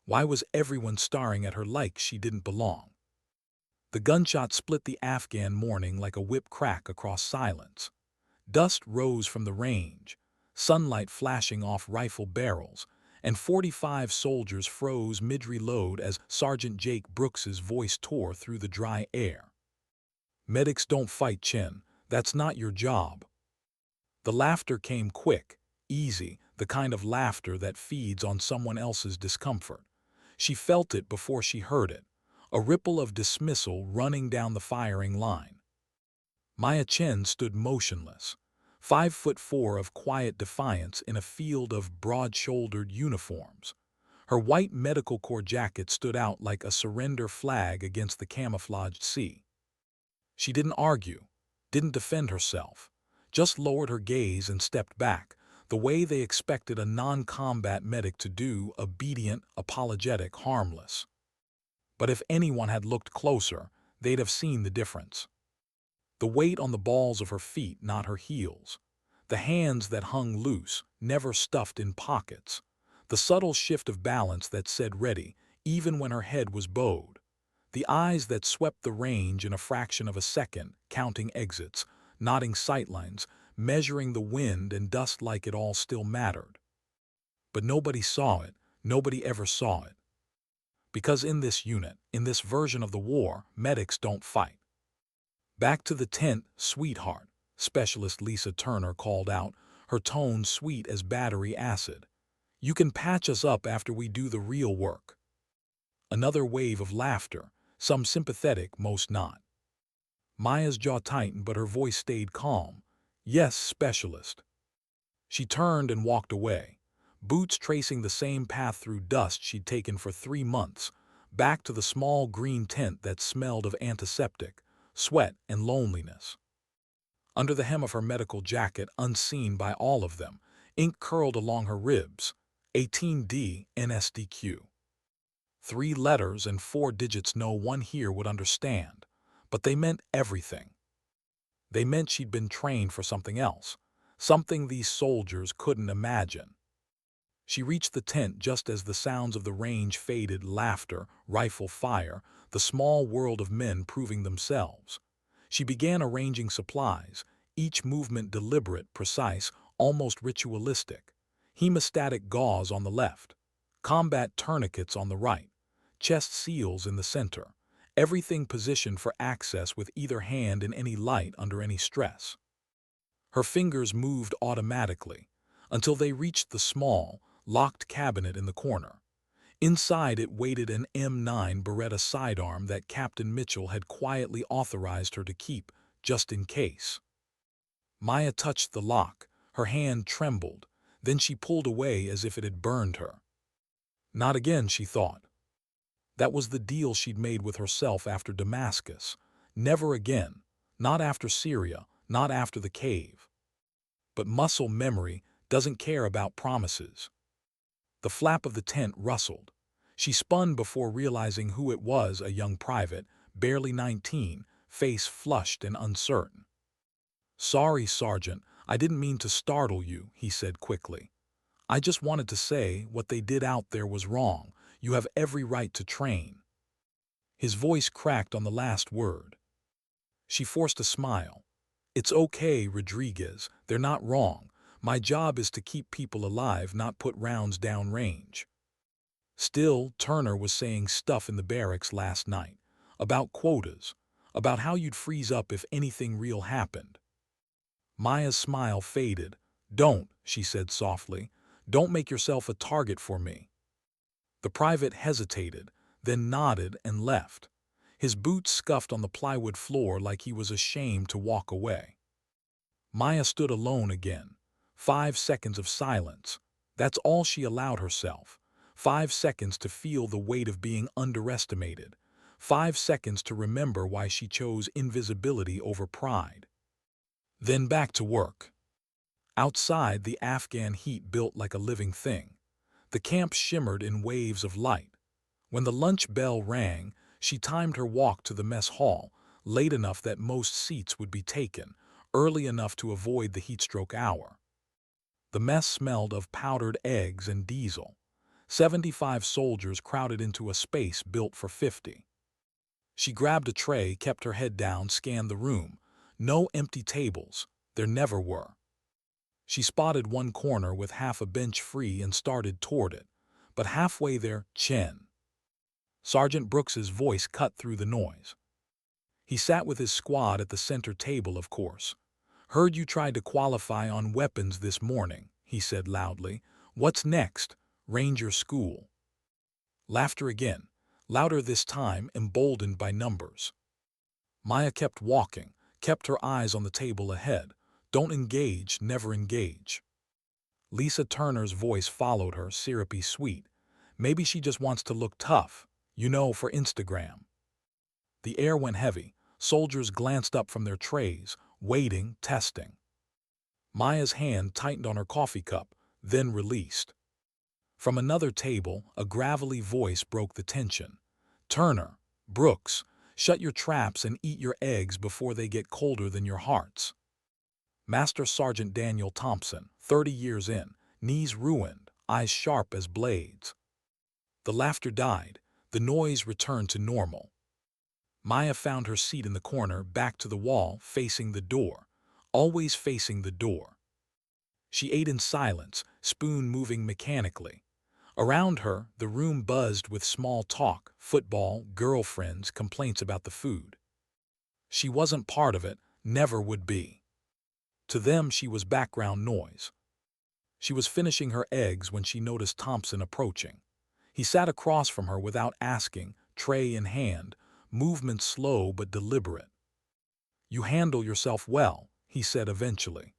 Why was everyone staring at her like she didn't belong? The gunshot split the Afghan morning like a whip crack across silence. Dust rose from the range, sunlight flashing off rifle barrels, and 45 soldiers froze mid-reload as Sergeant Jake Brooks's voice tore through the dry air. "Medics don't fight, Chin. That's not your job." The laughter came quick, easy, the kind of laughter that feeds on someone else's discomfort. She felt it before she heard it, a ripple of dismissal running down the firing line. Maya Chen stood motionless, 5'4" of quiet defiance in a field of broad-shouldered uniforms. Her white medical corps jacket stood out like a surrender flag against the camouflaged sea. She didn't argue, didn't defend herself, just lowered her gaze and stepped back, the way they expected a non-combat medic to do, obedient, apologetic, harmless. But if anyone had looked closer, they'd have seen the difference. The weight on the balls of her feet, not her heels. The hands that hung loose, never stuffed in pockets. The subtle shift of balance that said ready, even when her head was bowed. The eyes that swept the range in a fraction of a second, counting exits, nodding sightlines, measuring the wind and dust like it all still mattered. But nobody saw it, nobody ever saw it. Because in this unit, in this version of the war, medics don't fight. "Back to the tent, sweetheart," Specialist Lisa Turner called out, her tone sweet as battery acid. "You can patch us up after we do the real work." Another wave of laughter, some sympathetic, most not. Maya's jaw tightened, but her voice stayed calm. "Yes, Specialist." She turned and walked away, boots tracing the same path through dust she'd taken for 3 months, back to the small green tent that smelled of antiseptic, sweat, and loneliness. Under the hem of her medical jacket, unseen by all of them, ink curled along her ribs, 18D NSDQ. 3 letters and 4 digits no one here would understand, but they meant everything. They meant she'd been trained for something else, something these soldiers couldn't imagine. She reached the tent just as the sounds of the range faded, laughter, rifle fire, the small world of men proving themselves. She began arranging supplies, each movement deliberate, precise, almost ritualistic. Hemostatic gauze on the left, combat tourniquets on the right, chest seals in the center, everything positioned for access with either hand in any light under any stress. Her fingers moved automatically until they reached the small, locked cabinet in the corner. Inside it waited an M9 Beretta sidearm that Captain Mitchell had quietly authorized her to keep, just in case. Maya touched the lock, her hand trembled, then she pulled away as if it had burned her. Not again, she thought. That was the deal she'd made with herself after Damascus. Never again, not after Syria, not after the cave. But muscle memory doesn't care about promises. The flap of the tent rustled. She spun before realizing who it was, a young private, barely 19, face flushed and uncertain. "Sorry, Sergeant, I didn't mean to startle you," he said quickly. "I just wanted to say what they did out there was wrong. You have every right to train." His voice cracked on the last word. She forced a smile. "It's okay, Rodriguez. They're not wrong. My job is to keep people alive, not put rounds down range." Still, Turner was saying stuff in the barracks last night. About quotas. About how you'd freeze up if anything real happened. Maya's smile faded. "Don't," she said softly. "Don't make yourself a target for me." The private hesitated, then nodded and left. His boots scuffed on the plywood floor like he was ashamed to walk away. Maya stood alone again. 5 seconds of silence. That's all she allowed herself. 5 seconds to feel the weight of being underestimated. 5 seconds to remember why she chose invisibility over pride. Then back to work. Outside, the Afghan heat built like a living thing. The camp shimmered in waves of light. When the lunch bell rang, she timed her walk to the mess hall, late enough that most seats would be taken, early enough to avoid the heatstroke hour. The mess smelled of powdered eggs and diesel. 75 soldiers crowded into a space built for 50. She grabbed a tray, kept her head down, scanned the room. No empty tables. There never were. She spotted one corner with half a bench free and started toward it. But halfway there, Chen. Sergeant Brooks's voice cut through the noise. He sat with his squad at the center table, of course. "Heard you tried to qualify on weapons this morning," he said loudly. "What's next? Ranger school." Laughter again, louder this time, emboldened by numbers. Maya kept walking, kept her eyes on the table ahead. "Don't engage, never engage." Lisa Turner's voice followed her, syrupy sweet. "Maybe she just wants to look tough, you know, for Instagram." The air went heavy. Soldiers glanced up from their trays, waiting, testing. Maya's hand tightened on her coffee cup, then released. From another table, a gravelly voice broke the tension. "Turner, Brooks, shut your traps and eat your eggs before they get colder than your hearts." Master Sergeant Daniel Thompson, 30 years in, knees ruined, eyes sharp as blades. The laughter died. The noise returned to normal. Maya found her seat in the corner, back to the wall, facing the door. Always facing the door. She ate in silence, spoon moving mechanically. Around her, the room buzzed with small talk, football, girlfriends, complaints about the food. She wasn't part of it, never would be. To them, she was background noise. She was finishing her eggs when she noticed Thompson approaching. He sat across from her without asking, tray in hand, movement slow but deliberate. "You handle yourself well," he said eventually.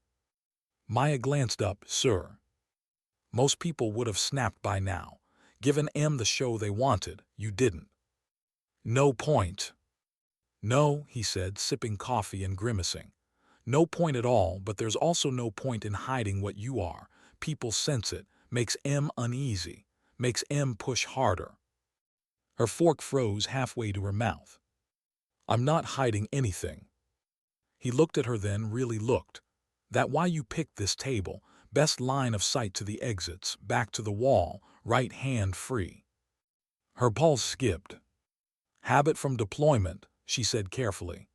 Maya glanced up. "Sir." Most people would have snapped by now. Given M the show they wanted, you didn't. "No point." "No," he said, sipping coffee and grimacing. "No point at all, but there's also no point in hiding what you are. People sense it, makes M uneasy, makes M push harder." Her fork froze halfway to her mouth. "I'm not hiding anything." He looked at her, then really looked. "That why you picked this table, best line of sight to the exits, back to the wall, right hand free." Her pulse skipped. "Habit from deployment," she said carefully.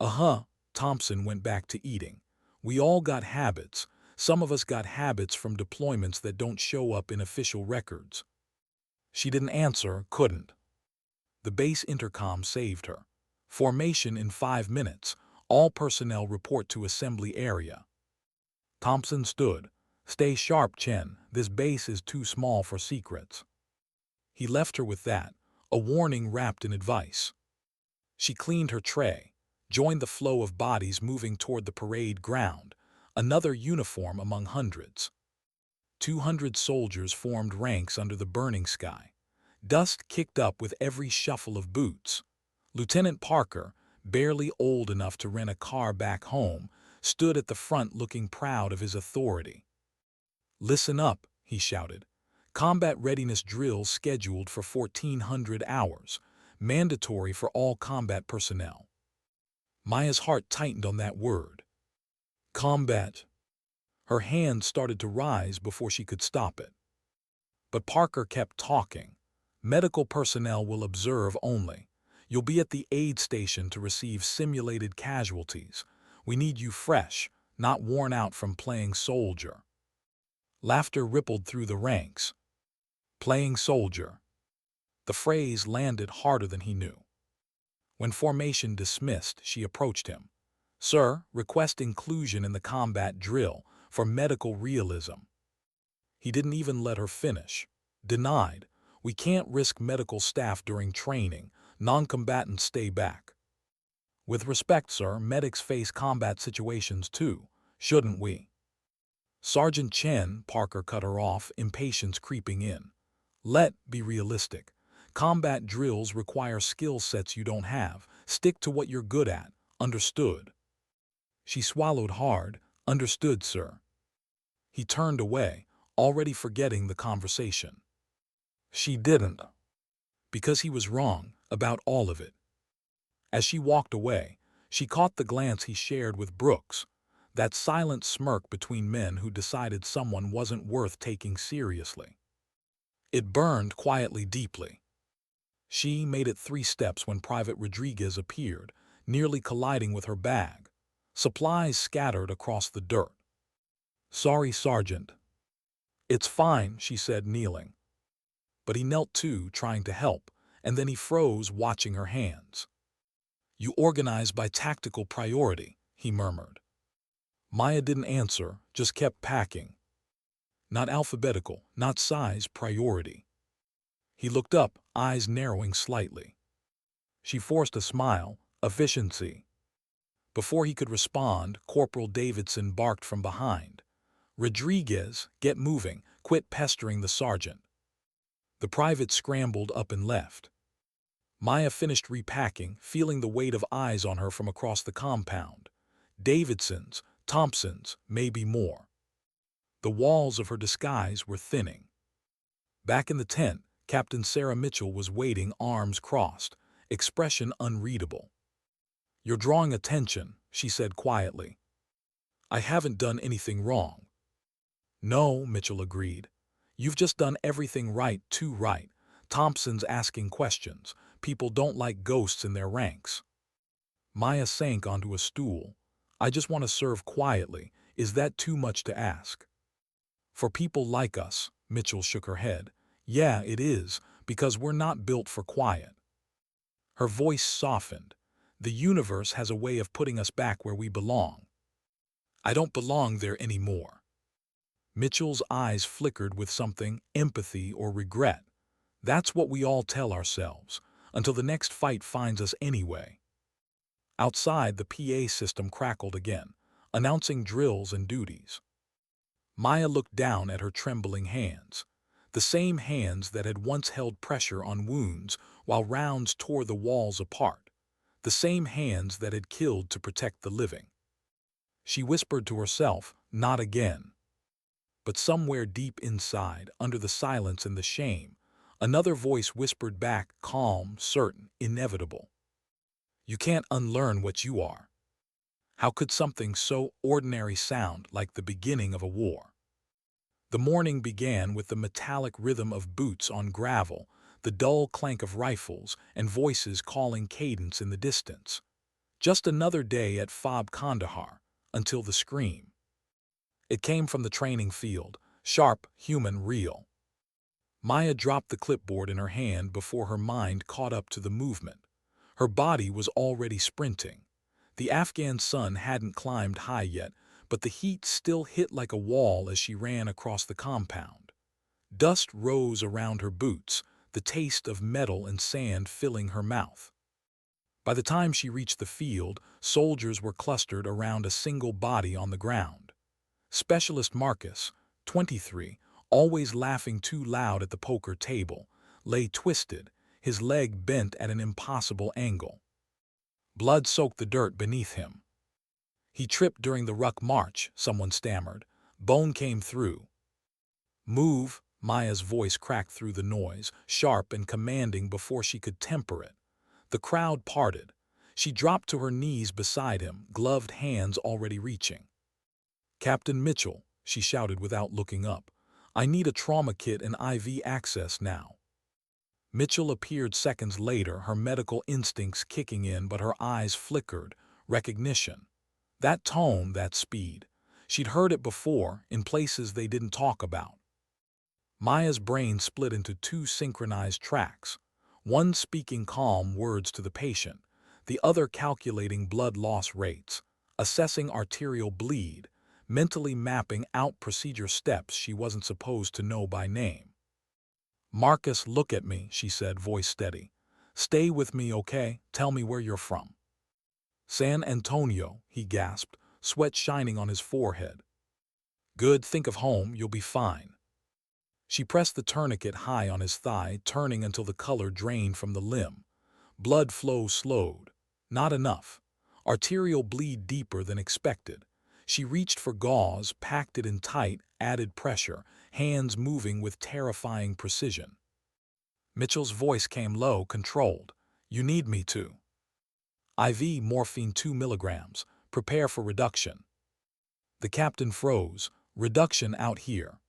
"Uh-huh." Thompson went back to eating. "We all got habits. Some of us got habits from deployments that don't show up in official records." She didn't answer, couldn't. The base intercom saved her. "Formation in 5 minutes. All personnel report to assembly area." Thompson stood. "Stay sharp, Chen. This base is too small for secrets." He left her with that, a warning wrapped in advice. She cleaned her tray, joined the flow of bodies moving toward the parade ground, another uniform among hundreds. 200 soldiers formed ranks under the burning sky. Dust kicked up with every shuffle of boots. Lieutenant Parker, barely old enough to rent a car back home, stood at the front looking proud of his authority. "Listen up," he shouted. "Combat readiness drills scheduled for 1400 hours, mandatory for all combat personnel." Maya's heart tightened on that word. Combat. Her hand started to rise before she could stop it. But Parker kept talking. "Medical personnel will observe only. You'll be at the aid station to receive simulated casualties. We need you fresh, not worn out from playing soldier." Laughter rippled through the ranks. Playing soldier. The phrase landed harder than he knew. When formation dismissed, she approached him. "Sir, request inclusion in the combat drill for medical realism." He didn't even let her finish. "Denied. We can't risk medical staff during training. Non-combatants stay back." "With respect, sir, medics face combat situations too. Shouldn't we?" "Sergeant Chen," Parker cut her off, impatience creeping in. Be realistic. Combat drills require skill sets you don't have. Stick to what you're good at. Understood?" She swallowed hard. "Understood, sir." He turned away, already forgetting the conversation. She didn't. Because he was wrong about all of it. As she walked away, she caught the glance he shared with Brooks, that silent smirk between men who decided someone wasn't worth taking seriously. It burned quietly deeply. She made it 3 steps when Private Rodriguez appeared, nearly colliding with her bag. Supplies scattered across the dirt. "Sorry, Sergeant." "It's fine," she said, kneeling. But he knelt too, trying to help, and then he froze, watching her hands. "You organize by tactical priority," he murmured. Maya didn't answer, just kept packing. Not alphabetical, not size, priority. He looked up, eyes narrowing slightly. She forced a smile. "Efficiency." Before he could respond, Corporal Davidson barked from behind. "Rodriguez, get moving. Quit pestering the sergeant." The private scrambled up and left. Maya finished repacking, feeling the weight of eyes on her from across the compound. Davidson's, Thompson's, maybe more. The walls of her disguise were thinning. Back in the tent, Captain Sarah Mitchell was waiting, arms crossed, expression unreadable. "You're drawing attention," she said quietly. "I haven't done anything wrong." "No," Mitchell agreed. "You've just done everything right, too right. Thompson's asking questions. People don't like ghosts in their ranks." Maya sank onto a stool. "I just want to serve quietly. Is that too much to ask?" "For people like us," Mitchell shook her head. "Yeah, it is, because we're not built for quiet." Her voice softened. "The universe has a way of putting us back where we belong." "I don't belong there anymore." Mitchell's eyes flickered with something, empathy or regret. "That's what we all tell ourselves, until the next fight finds us anyway." Outside, the PA system crackled again, announcing drills and duties. Maya looked down at her trembling hands, the same hands that had once held pressure on wounds while rounds tore the walls apart, the same hands that had killed to protect the living. She whispered to herself, "Not again." But somewhere deep inside, under the silence and the shame, another voice whispered back, calm, certain, inevitable. "You can't unlearn what you are." How could something so ordinary sound like the beginning of a war? The morning began with the metallic rhythm of boots on gravel, the dull clank of rifles, and voices calling cadence in the distance. Just another day at Fob Kandahar, until the scream. It came from the training field, sharp, human, real. Maya dropped the clipboard in her hand before her mind caught up to the movement. Her body was already sprinting. The Afghan sun hadn't climbed high yet, but the heat still hit like a wall as she ran across the compound. Dust rose around her boots, the taste of metal and sand filling her mouth. By the time she reached the field, soldiers were clustered around a single body on the ground. Specialist Marcus, 23, always laughing too loud at the poker table, lay twisted, his leg bent at an impossible angle. Blood soaked the dirt beneath him. "He tripped during the ruck march," someone stammered. "Bone came through." "Move," Maya's voice cracked through the noise, sharp and commanding before she could temper it. The crowd parted. She dropped to her knees beside him, gloved hands already reaching. "Captain Mitchell," she shouted without looking up, "I need a trauma kit and IV access now." Mitchell appeared seconds later, her medical instincts kicking in, but her eyes flickered. Recognition. That tone, that speed. She'd heard it before, in places they didn't talk about. Maya's brain split into 2 synchronized tracks, one speaking calm words to the patient, the other calculating blood loss rates, assessing arterial bleed, mentally mapping out procedure steps she wasn't supposed to know by name. "Marcus, look at me," she said, voice steady. "Stay with me, okay? Tell me where you're from." "San Antonio," he gasped, sweat shining on his forehead. "Good, think of home, you'll be fine." She pressed the tourniquet high on his thigh, turning until the color drained from the limb. Blood flow slowed. Not enough. Arterial bleed deeper than expected. She reached for gauze, packed it in tight, added pressure, hands moving with terrifying precision. Mitchell's voice came low, controlled. "You need me to." "IV morphine 2 milligrams. Prepare for reduction." The captain froze. "Reduction out here."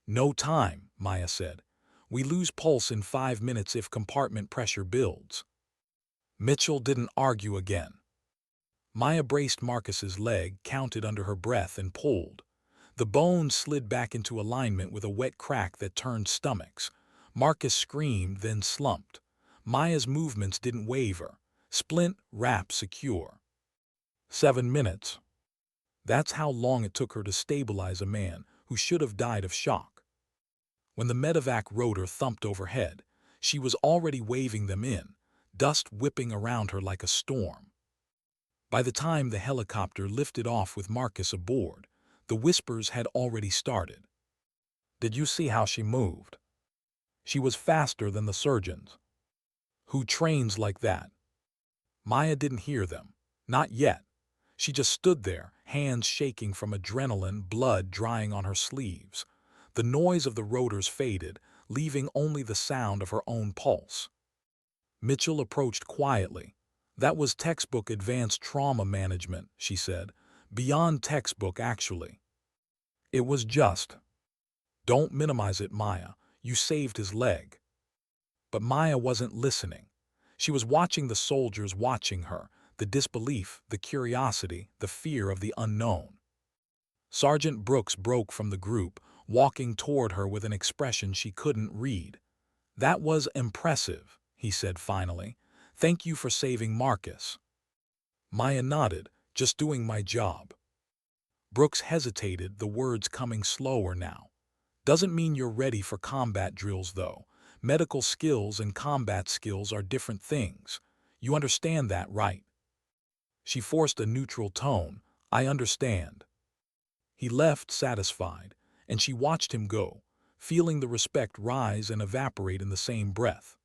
"No time," Maya said. We lose pulse in 5 minutes if compartment pressure builds. Mitchell didn't argue again. Maya braced Marcus's leg, counted under her breath, and pulled. The bone slid back into alignment with a wet crack that turned stomachs. Marcus screamed, then slumped. Maya's movements didn't waver. Splint, wrap, secure. 7 minutes. That's how long it took her to stabilize a man who should have died of shock. When the medevac rotor thumped overhead, she was already waving them in, dust whipping around her like a storm. By the time the helicopter lifted off with Marcus aboard, the whispers had already started. Did you see how she moved? She was faster than the surgeons. Who trains like that? Maya didn't hear them. Not yet. She just stood there, hands shaking from adrenaline, blood drying on her sleeves. The noise of the rotors faded, leaving only the sound of her own pulse. Mitchell approached quietly. That was textbook advanced trauma management, she said. Beyond textbook, actually. It was just. Don't minimize it, Maya. You saved his leg. But Maya wasn't listening. She was watching the soldiers watching her, the disbelief, the curiosity, the fear of the unknown. Sergeant Brooks broke from the group, walking toward her with an expression she couldn't read. That was impressive, he said finally. Thank you for saving Marcus. Maya nodded, just doing my job. Brooks hesitated, the words coming slower now. Doesn't mean you're ready for combat drills, though. Medical skills and combat skills are different things. You understand that, right? She forced a neutral tone. I understand. He left, satisfied, and she watched him go, feeling the respect rise and evaporate in the same breath.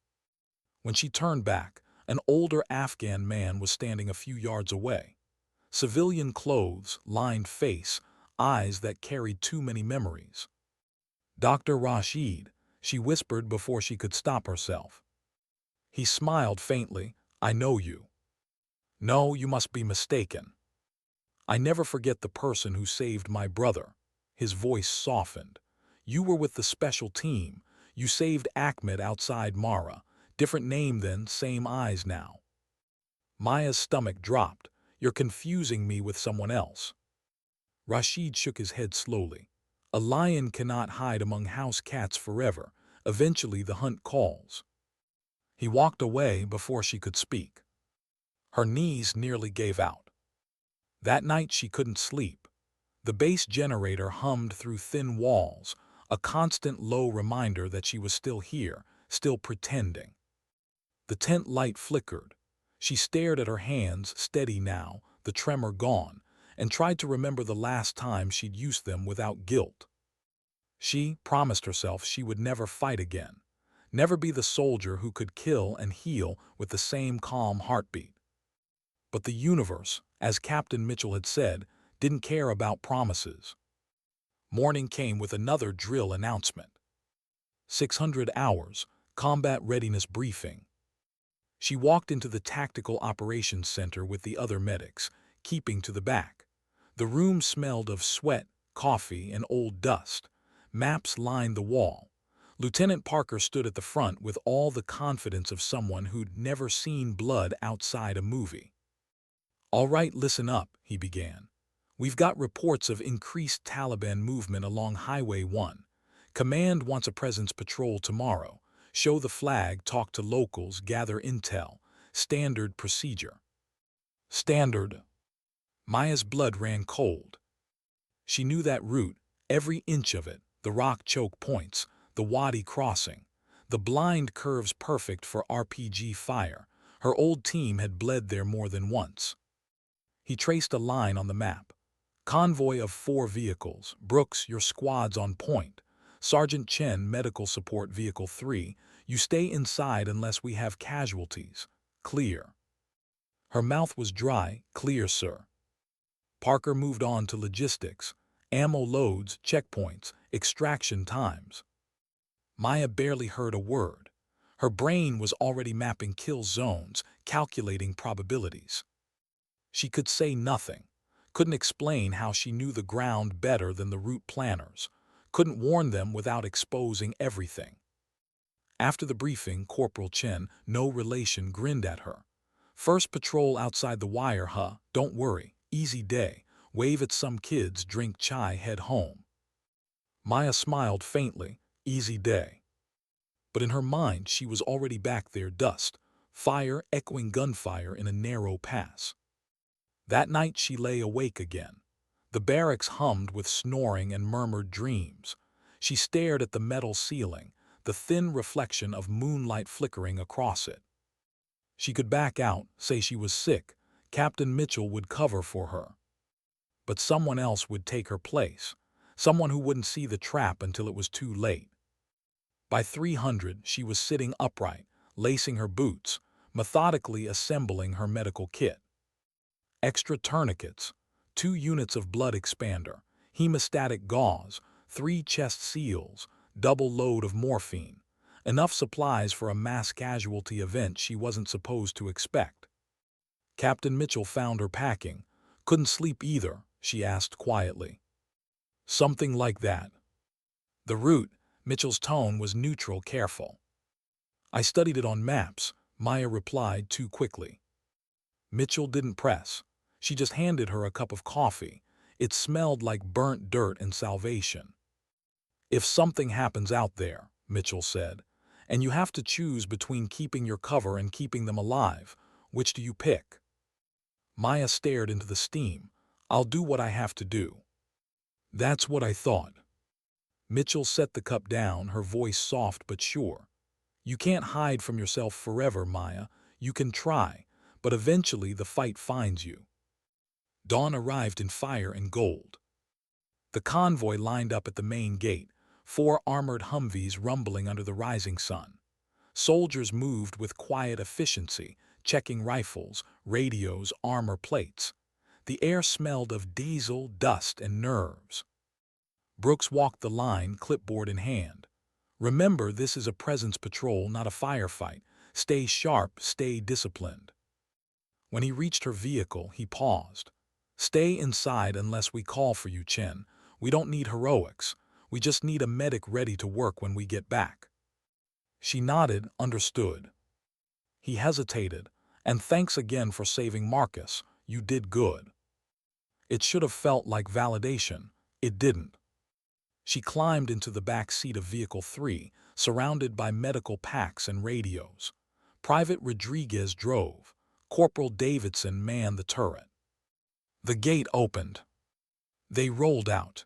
When she turned back, an older Afghan man was standing a few yards away. Civilian clothes, lined face, eyes that carried too many memories. Dr. Rashid, she whispered before she could stop herself. He smiled faintly. I know you. No, you must be mistaken. I never forget the person who saved my brother. His voice softened. You were with the special team. You saved Ahmed outside Mara. Different name then, same eyes now. Maya's stomach dropped. You're confusing me with someone else. Rashid shook his head slowly. A lion cannot hide among house cats forever. Eventually the hunt calls. He walked away before she could speak. Her knees nearly gave out. That night she couldn't sleep. The base generator hummed through thin walls, a constant low reminder that she was still here, still pretending. The tent light flickered. She stared at her hands, steady now, the tremor gone, and tried to remember the last time she'd used them without guilt. She promised herself she would never fight again, never be the soldier who could kill and heal with the same calm heartbeat. But the universe, as Captain Mitchell had said, didn't care about promises. Morning came with another drill announcement. 600 hours, combat readiness briefing. She walked into the Tactical Operations Center with the other medics, keeping to the back. The room smelled of sweat, coffee, and old dust. Maps lined the wall. Lieutenant Parker stood at the front with all the confidence of someone who'd never seen blood outside a movie. All right, listen up, he began. We've got reports of increased Taliban movement along Highway 1. Command wants a presence patrol tomorrow. Show the flag, talk to locals, gather intel. Standard procedure. Standard. Maya's blood ran cold. She knew that route, every inch of it, the rock choke points, the wadi crossing, the blind curves perfect for RPG fire. Her old team had bled there more than once. He traced a line on the map. Convoy of 4 vehicles. Brooks, your squad's on point. Sergeant Chen, Medical Support Vehicle 3. You stay inside unless we have casualties. Clear. Her mouth was dry. Clear, sir. Parker moved on to logistics. Ammo loads, checkpoints, extraction times. Maya barely heard a word. Her brain was already mapping kill zones, calculating probabilities. She could say nothing. Couldn't explain how she knew the ground better than the route planners. Couldn't warn them without exposing everything. After the briefing, Corporal Chen, no relation, grinned at her. "First patrol outside the wire, huh? Don't worry. Easy day. Wave at some kids, drink chai, head home." Maya smiled faintly. Easy day. But in her mind, she was already back there, dust, fire, echoing gunfire in a narrow pass. That night she lay awake again. The barracks hummed with snoring and murmured dreams. She stared at the metal ceiling, the thin reflection of moonlight flickering across it. She could back out, say she was sick. Captain Mitchell would cover for her. But someone else would take her place, someone who wouldn't see the trap until it was too late. By 300, she was sitting upright, lacing her boots, methodically assembling her medical kit. Extra tourniquets, 2 units of blood expander, hemostatic gauze, 3 chest seals, double load of morphine, enough supplies for a mass casualty event she wasn't supposed to expect. Captain Mitchell found her packing. "Couldn't sleep either?" she asked quietly. "Something like that." The route, Mitchell's tone was neutral, careful. "I studied it on maps," Maya replied too quickly. Mitchell didn't press. She just handed her a cup of coffee. It smelled like burnt dirt and salvation. "If something happens out there," Mitchell said, "and you have to choose between keeping your cover and keeping them alive, which do you pick?" Maya stared into the steam. "I'll do what I have to do." "That's what I thought." Mitchell set the cup down, her voice soft but sure. "You can't hide from yourself forever, Maya. You can try, but eventually the fight finds you." Dawn arrived in fire and gold. The convoy lined up at the main gate, 4 armored Humvees rumbling under the rising sun. Soldiers moved with quiet efficiency, checking rifles, radios, armor plates. The air smelled of diesel, dust, and nerves. Brooks walked the line, clipboard in hand. "Remember, this is a presence patrol, not a firefight. Stay sharp, stay disciplined." When he reached her vehicle, he paused. "Stay inside unless we call for you, Chen. We don't need heroics. We just need a medic ready to work when we get back." She nodded, understood. He hesitated. "And thanks again for saving Marcus. You did good." It should have felt like validation. It didn't. She climbed into the back seat of Vehicle 3, surrounded by medical packs and radios. Private Rodriguez drove. Corporal Davidson manned the turret. The gate opened. They rolled out.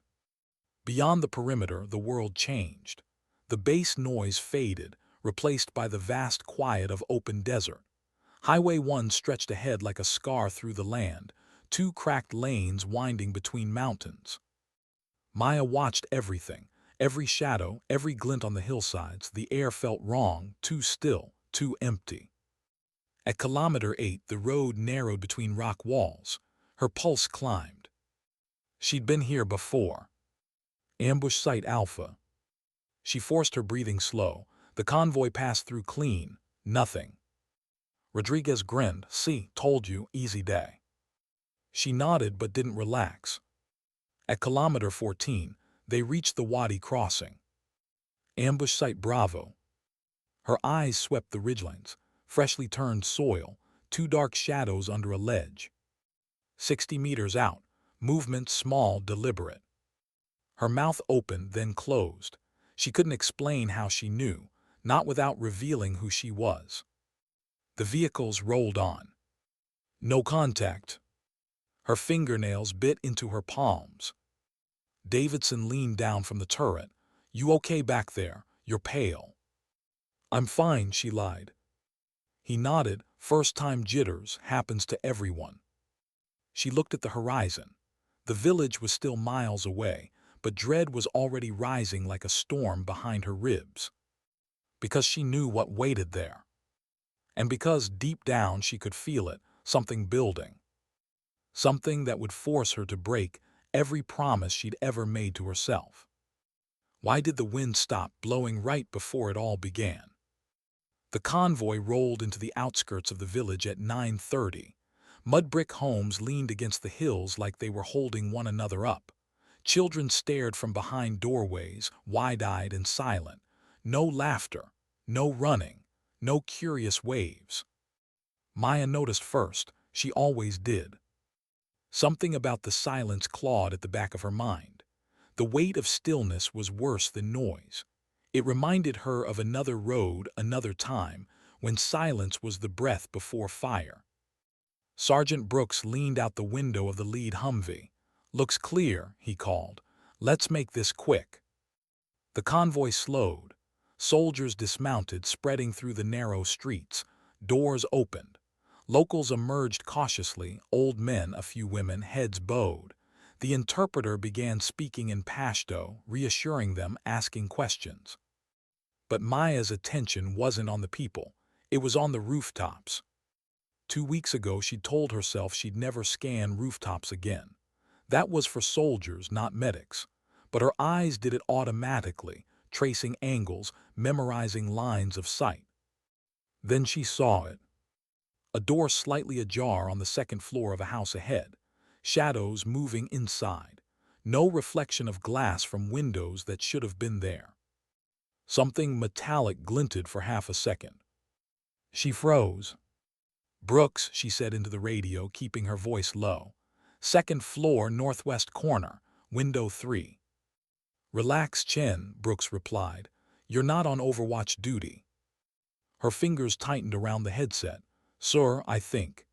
Beyond the perimeter, the world changed. The bass noise faded, replaced by the vast quiet of open desert. Highway 1 stretched ahead like a scar through the land, 2 cracked lanes winding between mountains. Maya watched everything, every shadow, every glint on the hillsides. The air felt wrong, too still, too empty. At kilometer 8, the road narrowed between rock walls. Her pulse climbed. She'd been here before. Ambush Site Alpha. She forced her breathing slow. The convoy passed through clean. Nothing. Rodriguez grinned. "See, told you, easy day." She nodded but didn't relax. At kilometer 14, they reached the Wadi crossing. Ambush Site Bravo. Her eyes swept the ridgelines, freshly turned soil, 2 dark shadows under a ledge. 60 meters out, movement small, deliberate. Her mouth opened, then closed. She couldn't explain how she knew, not without revealing who she was. The vehicles rolled on. No contact. Her fingernails bit into her palms. Davidson leaned down from the turret. "You okay back there? You're pale." "I'm fine," she lied. He nodded. "First-time jitters, happens to everyone." She looked at the horizon. The village was still miles away, but dread was already rising like a storm behind her ribs. Because she knew what waited there. And because deep down she could feel it, something building. Something that would force her to break every promise she'd ever made to herself. Why did the wind stop blowing right before it all began? The convoy rolled into the outskirts of the village at 9:30. Mud brick homes leaned against the hills like they were holding one another up. Children stared from behind doorways, wide-eyed and silent. No laughter, No running, no curious waves. Maya noticed first, she always did. Something about the silence clawed at the back of her mind. The weight of stillness was worse than noise. It reminded her of another road, another time, when silence was the breath before fire. Sergeant Brooks leaned out the window of the lead Humvee. "Looks clear," he called. "Let's make this quick." The convoy slowed. Soldiers dismounted, spreading through the narrow streets. Doors opened. Locals emerged cautiously, old men, a few women, heads bowed. The interpreter began speaking in Pashto, reassuring them, asking questions. But Maya's attention wasn't on the people. It was on the rooftops. 2 weeks ago, she'd told herself she'd never scan rooftops again. That was for soldiers, not medics. But her eyes did it automatically, tracing angles, memorizing lines of sight. Then she saw it. A door slightly ajar on the second floor of a house ahead. Shadows moving inside. No reflection of glass from windows that should have been there. Something metallic glinted for half a second. She froze. "Brooks," she said into the radio, keeping her voice low. "Second floor, northwest corner, window 3. "Relax, Chen," Brooks replied. "You're not on overwatch duty." Her fingers tightened around the headset. "Sir, I think.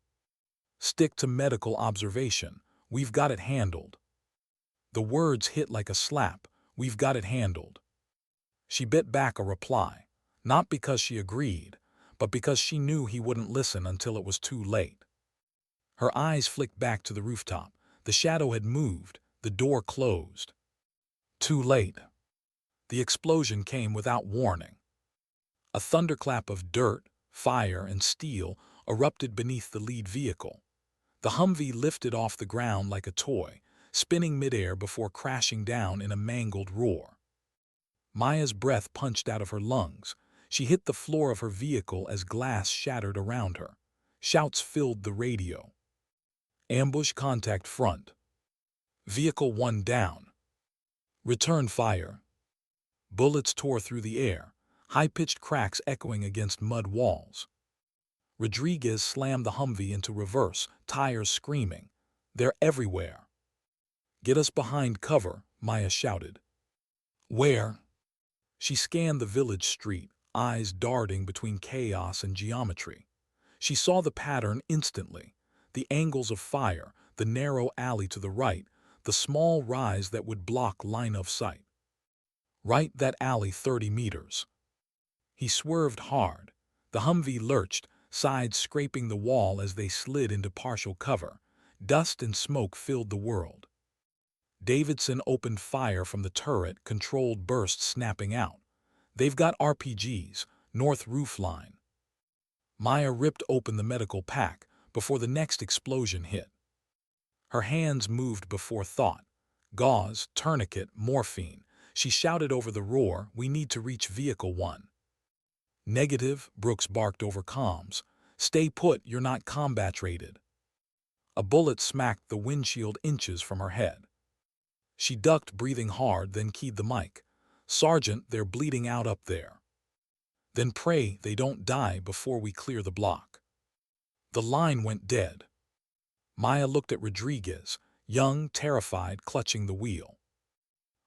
Stick to medical observation. We've got it handled." The words hit like a slap. "We've got it handled." She bit back a reply, not because she agreed, but because she knew he wouldn't listen until it was too late. Her eyes flicked back to the rooftop. The shadow had moved. The door closed. Too late. The explosion came without warning. A thunderclap of dirt, fire, and steel erupted beneath the lead vehicle. The Humvee lifted off the ground like a toy, spinning midair before crashing down in a mangled roar. Maya's breath punched out of her lungs. She hit the floor of her vehicle as glass shattered around her. Shouts filled the radio. "Ambush contact front. Vehicle 1 down. Return fire." Bullets tore through the air, high-pitched cracks echoing against mud walls. Rodriguez slammed the Humvee into reverse, tires screaming. "They're everywhere." "Get us behind cover," Maya shouted. "Where?" She scanned the village street, eyes darting between chaos and geometry. She saw the pattern instantly. The angles of fire, the narrow alley to the right, the small rise that would block line of sight. Right, that alley 30 meters. He swerved hard. The Humvee lurched, sides scraping the wall as they slid into partial cover. Dust and smoke filled the world. Davidson opened fire from the turret, controlled bursts snapping out. "They've got RPGs, north roof line." Maya ripped open the medical pack before the next explosion hit. Her hands moved before thought. Gauze, tourniquet, morphine. She shouted over the roar, "We need to reach vehicle 1. "Negative," Brooks barked over comms. "Stay put, you're not combat rated." A bullet smacked the windshield inches from her head. She ducked, breathing hard, then keyed the mic. "Sergeant, they're bleeding out up there." "Then pray they don't die before we clear the block." The line went dead. Maya looked at Rodriguez, young, terrified, clutching the wheel.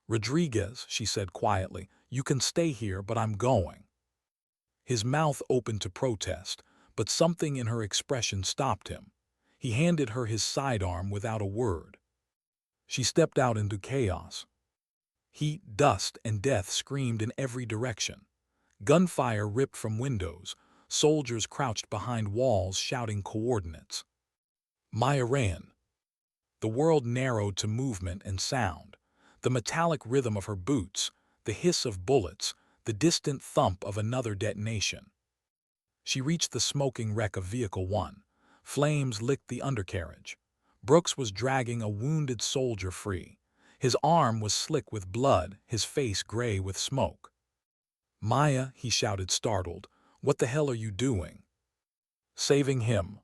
"Rodriguez," she said quietly, "you can stay here, but I'm going." His mouth opened to protest, but something in her expression stopped him. He handed her his sidearm without a word. She stepped out into chaos. Heat, dust, and death screamed in every direction. Gunfire ripped from windows. Soldiers crouched behind walls shouting coordinates. Maya ran. The world narrowed to movement and sound. The metallic rhythm of her boots, the hiss of bullets, the distant thump of another detonation. She reached the smoking wreck of Vehicle 1. Flames licked the undercarriage. Brooks was dragging a wounded soldier free. His arm was slick with blood, his face gray with smoke. "Maya," he shouted, startled, "what the hell are you doing?" "Saving him."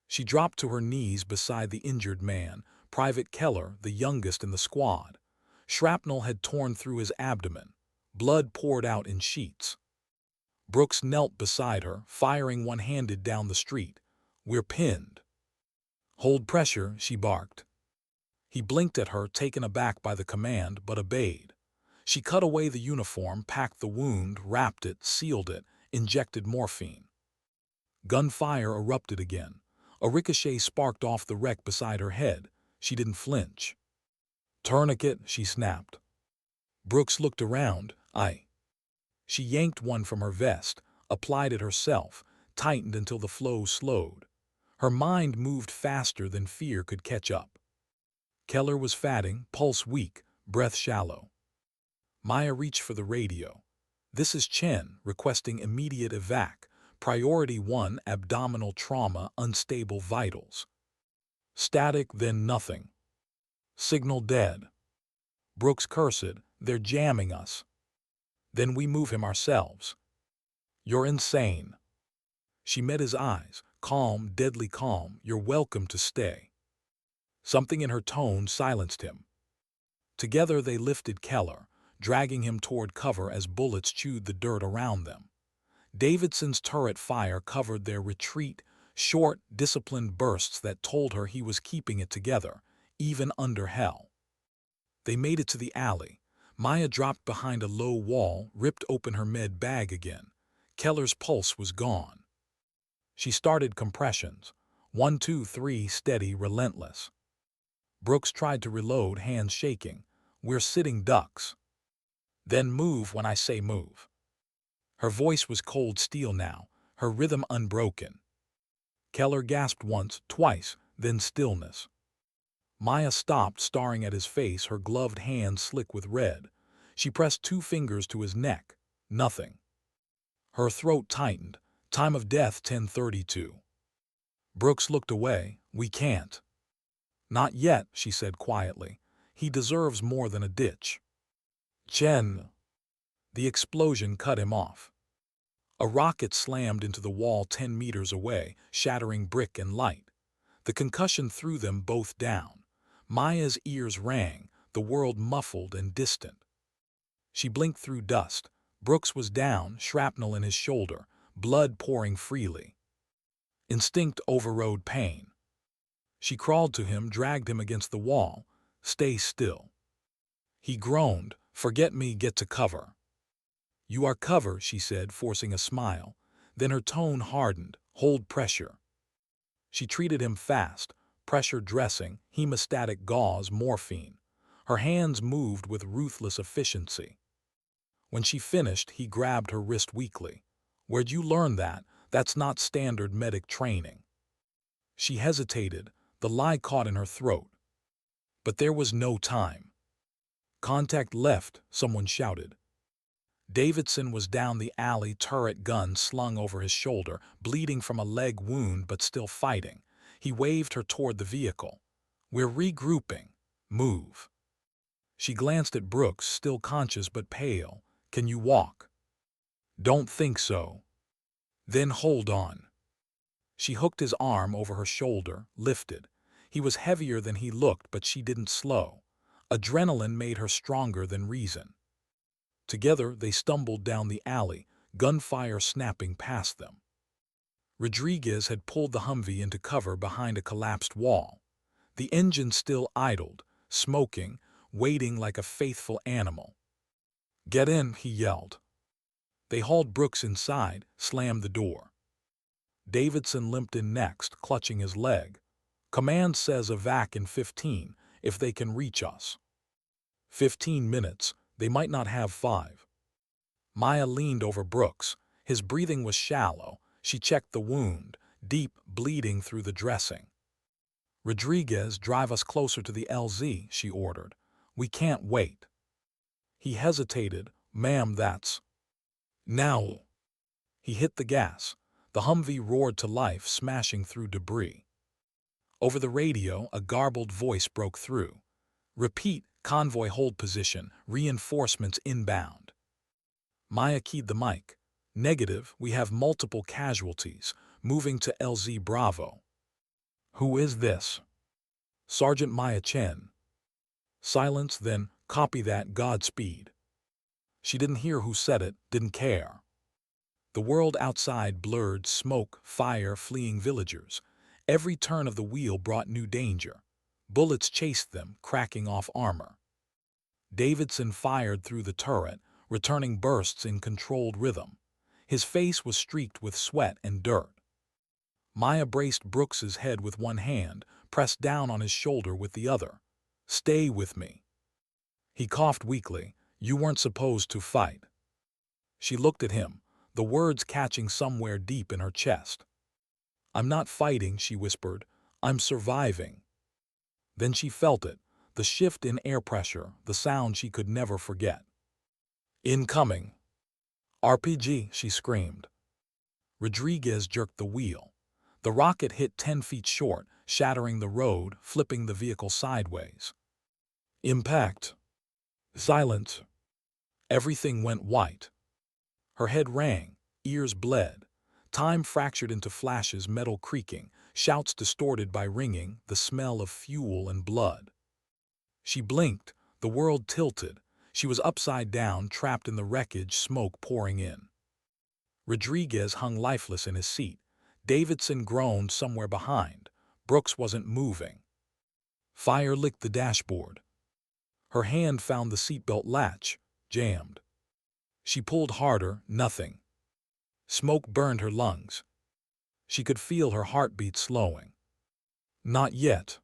She dropped to her knees beside the injured man, Private Keller, the youngest in the squad. Shrapnel had torn through his abdomen. Blood poured out in sheets. Brooks knelt beside her, firing one-handed down the street. "We're pinned." "Hold pressure," she barked. He blinked at her, taken aback by the command, but obeyed. She cut away the uniform, packed the wound, wrapped it, sealed it, injected morphine. Gunfire erupted again. A ricochet sparked off the wreck beside her head. She didn't flinch. "Tourniquet," she snapped. Brooks looked around. She yanked one from her vest, applied it herself, tightened until the flow slowed. Her mind moved faster than fear could catch up. Keller was fatting, pulse weak, breath shallow. Maya reached for the radio. "This is Chen, requesting immediate evac. Priority 1, abdominal trauma, unstable vitals." Static, then nothing. Signal dead. Brooks cursed. "They're jamming us." "Then we move him ourselves." "You're insane." She met his eyes, calm, deadly calm. "You're welcome to stay." Something in her tone silenced him. Together they lifted Keller, dragging him toward cover as bullets chewed the dirt around them. Davidson's turret fire covered their retreat, short, disciplined bursts that told her he was keeping it together, even under hell. They made it to the alley. Maya dropped behind a low wall, ripped open her med bag again. Keller's pulse was gone. She started compressions. 1, 2, 3, steady, relentless. Brooks tried to reload, hands shaking. "We're sitting ducks." "Then move when I say move." Her voice was cold steel now, her rhythm unbroken. Keller gasped once, twice, then stillness. Maya stopped, staring at his face, her gloved hands slick with red. She pressed 2 fingers to his neck. Nothing. Her throat tightened. Time of death 10:32. Brooks looked away. "We can't." "Not yet," she said quietly. "He deserves more than a ditch." "Chen." The explosion cut him off. A rocket slammed into the wall 10 meters away, shattering brick and light. The concussion threw them both down. Maya's ears rang, the world muffled and distant. She blinked through dust. Brooks was down, shrapnel in his shoulder, blood pouring freely. Instinct overrode pain. She crawled to him, dragged him against the wall. "Stay still." He groaned. "Forget me, get to cover." "You are cover," she said, forcing a smile. Then her tone hardened. "Hold pressure." She treated him fast. Pressure dressing, hemostatic gauze, morphine. Her hands moved with ruthless efficiency. When she finished, he grabbed her wrist weakly. "Where'd you learn that? That's not standard medic training." She hesitated. The lie caught in her throat. But there was no time. "Contact left," someone shouted. Davidson was down the alley, turret gun slung over his shoulder, bleeding from a leg wound but still fighting. He waved her toward the vehicle. "We're regrouping. Move." She glanced at Brooks, still conscious but pale. "Can you walk?" "Don't think so." "Then hold on." She hooked his arm over her shoulder, lifted. He was heavier than he looked, but she didn't slow. Adrenaline made her stronger than reason. Together they stumbled down the alley, gunfire snapping past them. Rodriguez had pulled the Humvee into cover behind a collapsed wall. The engine still idled, smoking, waiting like a faithful animal. "Get in," he yelled. They hauled Brooks inside, slammed the door. Davidson limped in next, clutching his leg. "Command says evac in 15, if they can reach us." 15 minutes, they might not have 5. Maya leaned over Brooks. His breathing was shallow. She checked the wound, deep, bleeding through the dressing. "Rodriguez, drive us closer to the LZ, she ordered. "We can't wait." He hesitated. "Ma'am, that's—" "Now." He hit the gas. The Humvee roared to life, smashing through debris. Over the radio, a garbled voice broke through. "Repeat, convoy hold position, reinforcements inbound." Maya keyed the mic. "Negative, we have multiple casualties, moving to LZ Bravo." "Who is this?" "Sergeant Maya Chen." Silence, then, "Copy that, Godspeed." She didn't hear who said it, didn't care. The world outside blurred, smoke, fire, fleeing villagers. Every turn of the wheel brought new danger. Bullets chased them, cracking off armor. Davidson fired through the turret, returning bursts in controlled rhythm. His face was streaked with sweat and dirt. Maya braced Brooks's head with one hand, pressed down on his shoulder with the other. "Stay with me." He coughed weakly. "You weren't supposed to fight." She looked at him, the words catching somewhere deep in her chest. "I'm not fighting," she whispered. "I'm surviving." Then she felt it, the shift in air pressure, the sound she could never forget. "Incoming." "RPG," she screamed. Rodriguez jerked the wheel. The rocket hit 10 feet short, shattering the road, flipping the vehicle sideways. Impact. Silence. Everything went white. Her head rang, ears bled. Time fractured into flashes, metal creaking, shouts distorted by ringing, the smell of fuel and blood. She blinked, the world tilted. She was upside down, trapped in the wreckage, smoke pouring in. Rodriguez hung lifeless in his seat. Davidson groaned somewhere behind. Brooks wasn't moving. Fire licked the dashboard. Her hand found the seatbelt latch, jammed. She pulled harder, nothing. Smoke burned her lungs. She could feel her heartbeat slowing. Not yet.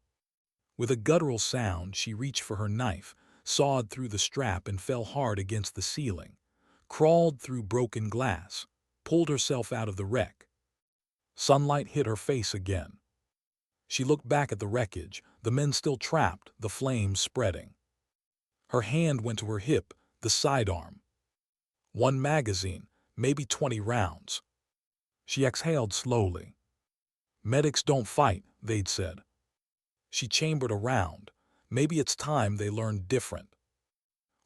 With a guttural sound, she reached for her knife, sawed through the strap and fell hard against the ceiling, crawled through broken glass, pulled herself out of the wreck. Sunlight hit her face again. She looked back at the wreckage, the men still trapped, the flames spreading. Her hand went to her hip, the sidearm. One magazine, maybe 20 rounds. She exhaled slowly. "Medics don't fight," they'd said. She chambered a round. Maybe it's time they learned different.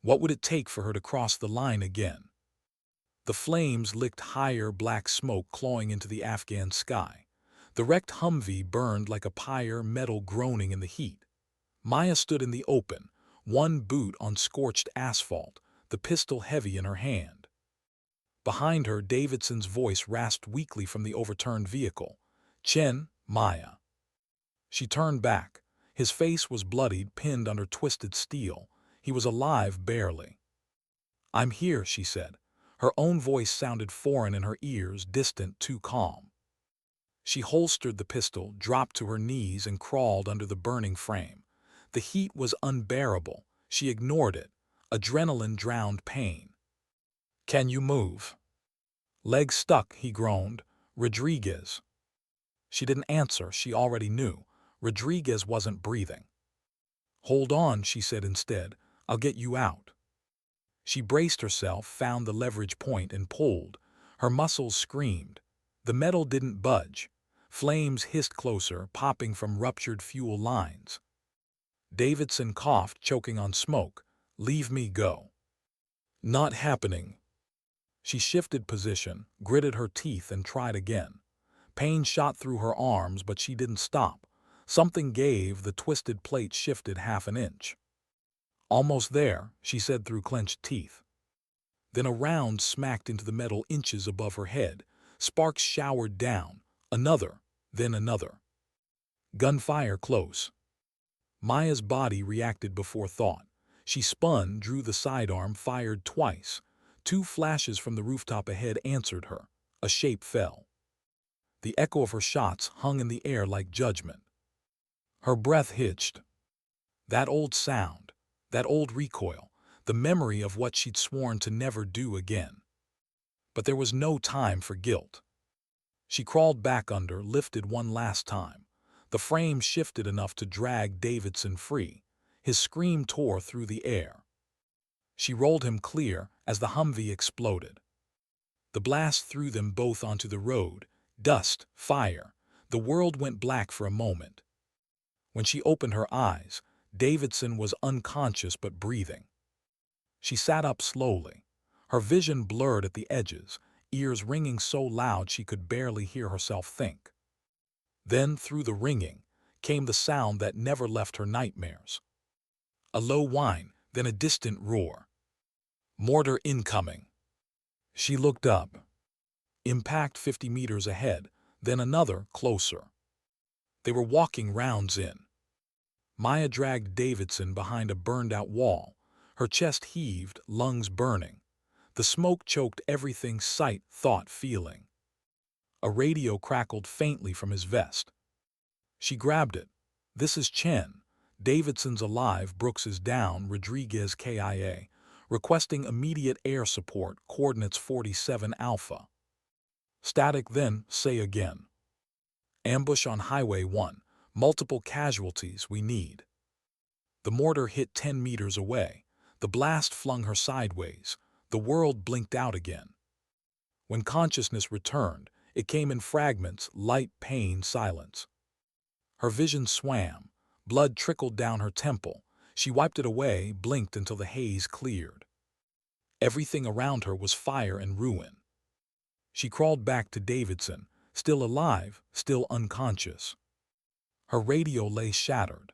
What would it take for her to cross the line again? The flames licked higher, black smoke clawing into the Afghan sky. The wrecked Humvee burned like a pyre, metal groaning in the heat. Maya stood in the open, one boot on scorched asphalt, the pistol heavy in her hand. Behind her, Davidson's voice rasped weakly from the overturned vehicle. "Chen, Maya." She turned back. His face was bloodied, pinned under twisted steel. He was alive barely. "I'm here," she said. Her own voice sounded foreign in her ears, distant, too calm. She holstered the pistol, dropped to her knees, and crawled under the burning frame. The heat was unbearable. She ignored it. Adrenaline drowned pain. "Can you move?" "Leg stuck," he groaned. "Rodriguez." She didn't answer. She already knew. Rodriguez wasn't breathing. "Hold on," she said instead. "I'll get you out." She braced herself, found the leverage point, and pulled. Her muscles screamed. The metal didn't budge. Flames hissed closer, popping from ruptured fuel lines. Davidson coughed, choking on smoke. "Leave me go." "Not happening." She shifted position, gritted her teeth, and tried again. Pain shot through her arms, but she didn't stop. Something gave, the twisted plate shifted half an inch. "Almost there," she said through clenched teeth. Then a round smacked into the metal inches above her head. Sparks showered down. Another, then another. Gunfire close. Maya's body reacted before thought. She spun, drew the sidearm, fired twice. 2 flashes from the rooftop ahead answered her. A shape fell. The echo of her shots hung in the air like judgment. Her breath hitched. That old sound, that old recoil, the memory of what she'd sworn to never do again. But there was no time for guilt. She crawled back under, lifted one last time. The frame shifted enough to drag Davidson free. His scream tore through the air. She rolled him clear as the Humvee exploded. The blast threw them both onto the road. Dust, fire. The world went black for a moment. When she opened her eyes, Davidson was unconscious but breathing. She sat up slowly. Her vision blurred at the edges, ears ringing so loud she could barely hear herself think. Then, through the ringing, came the sound that never left her nightmares. A low whine, then a distant roar. "Mortar incoming." She looked up. Impact 50 meters ahead, then another closer. They were walking rounds in. Maya dragged Davidson behind a burned-out wall. Her chest heaved, lungs burning. The smoke choked everything: sight, thought, feeling. A radio crackled faintly from his vest. She grabbed it. "This is Chen. Davidson's alive, Brooks is down, Rodriguez KIA. Requesting immediate air support, coordinates 47 Alpha. Static, then, say again. Ambush on Highway 1. Multiple casualties, we need." The mortar hit 10 meters away. The blast flung her sideways. The world blinked out again. When consciousness returned, it came in fragments: light, pain, silence. Her vision swam. Blood trickled down her temple. She wiped it away, blinked until the haze cleared. Everything around her was fire and ruin. She crawled back to Davidson, still alive, still unconscious. Her radio lay shattered.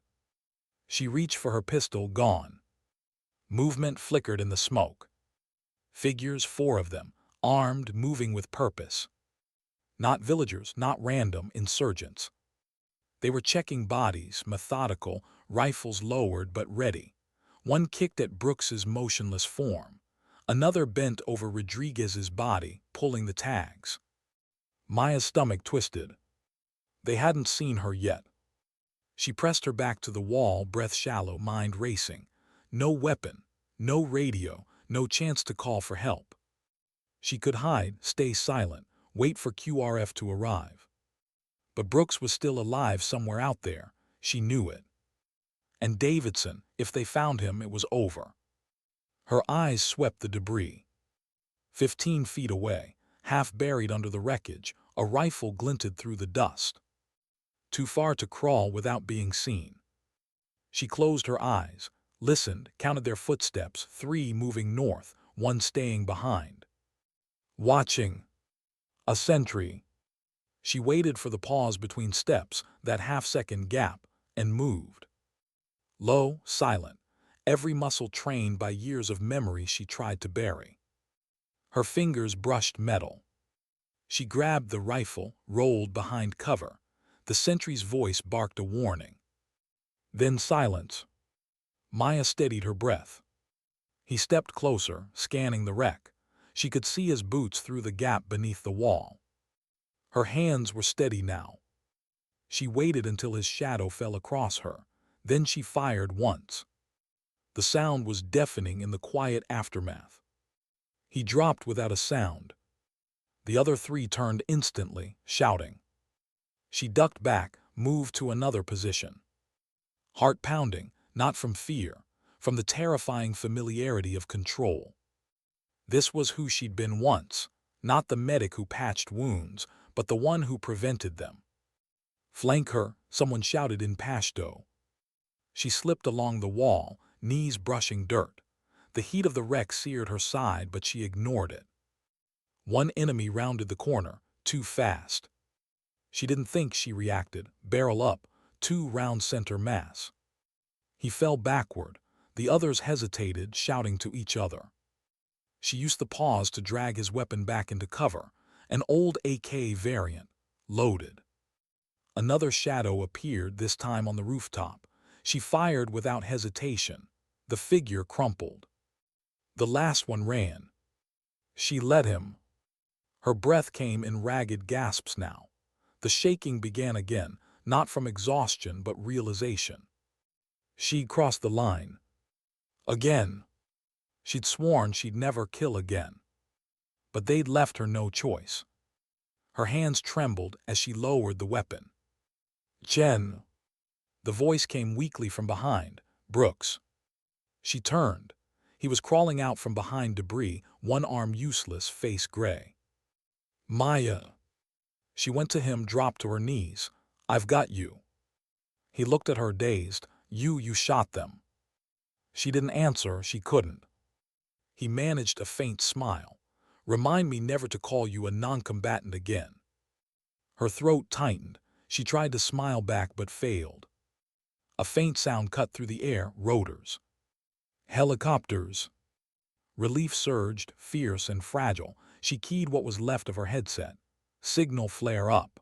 She reached for her pistol, gone. Movement flickered in the smoke. Figures, 4 of them, armed, moving with purpose. Not villagers, not random insurgents. They were checking bodies, methodical, rifles lowered but ready. One kicked at Brooks's motionless form. Another bent over Rodriguez's body, pulling the tags. Maya's stomach twisted. They hadn't seen her yet. She pressed her back to the wall, breath shallow, mind racing. No weapon, no radio, no chance to call for help. She could hide, stay silent, wait for QRF to arrive. But Brooks was still alive somewhere out there. She knew it. And Davidson, if they found him, it was over. Her eyes swept the debris. 15 feet away, half buried under the wreckage, a rifle glinted through the dust. Too far to crawl without being seen. She closed her eyes, listened, counted their footsteps: 3 moving north, 1 staying behind. Watching. A sentry. She waited for the pause between steps, that half-second gap, and moved. Low, silent, every muscle trained by years of memory she tried to bury. Her fingers brushed metal. She grabbed the rifle, rolled behind cover. The sentry's voice barked a warning. Then silence. Maya steadied her breath. He stepped closer, scanning the wreck. She could see his boots through the gap beneath the wall. Her hands were steady now. She waited until his shadow fell across her. Then she fired once. The sound was deafening in the quiet aftermath. He dropped without a sound. The other 3 turned instantly, shouting. She ducked back, moved to another position. Heart pounding, not from fear, from the terrifying familiarity of control. This was who she'd been once, not the medic who patched wounds, but the one who prevented them. "Flank her," someone shouted in Pashto. She slipped along the wall, knees brushing dirt. The heat of the wreck seared her side, but she ignored it. One enemy rounded the corner, too fast. She didn't think, she reacted, barrel up, 2 round center mass. He fell backward. The others hesitated, shouting to each other. She used the pause to drag his weapon back into cover, an old AK variant, loaded. Another shadow appeared, this time on the rooftop. She fired without hesitation. The figure crumpled. The last one ran. She let him. Her breath came in ragged gasps now. The shaking began again, not from exhaustion but realization. She'd crossed the line. Again. She'd sworn she'd never kill again. But they'd left her no choice. Her hands trembled as she lowered the weapon. "Chen." The voice came weakly from behind. "Brooks." She turned. He was crawling out from behind debris, one arm useless, face gray. "Maya." She went to him, dropped to her knees. "I've got you." He looked at her, dazed. You shot them." She didn't answer, she couldn't. He managed a faint smile. "Remind me never to call you a non-combatant again." Her throat tightened. She tried to smile back but failed. A faint sound cut through the air, rotors. Helicopters. Relief surged, fierce and fragile. She keyed what was left of her headset. Signal flare up.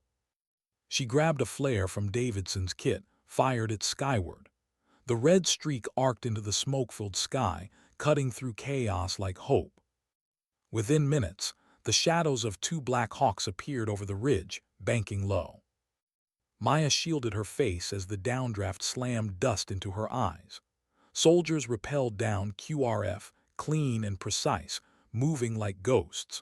She grabbed a flare from Davidson's kit, fired it skyward. The red streak arced into the smoke-filled sky, cutting through chaos like hope. Within minutes, the shadows of two Black Hawks appeared over the ridge, banking low. Maya shielded her face as the downdraft slammed dust into her eyes. Soldiers rappelled down QRF, clean and precise, moving like ghosts.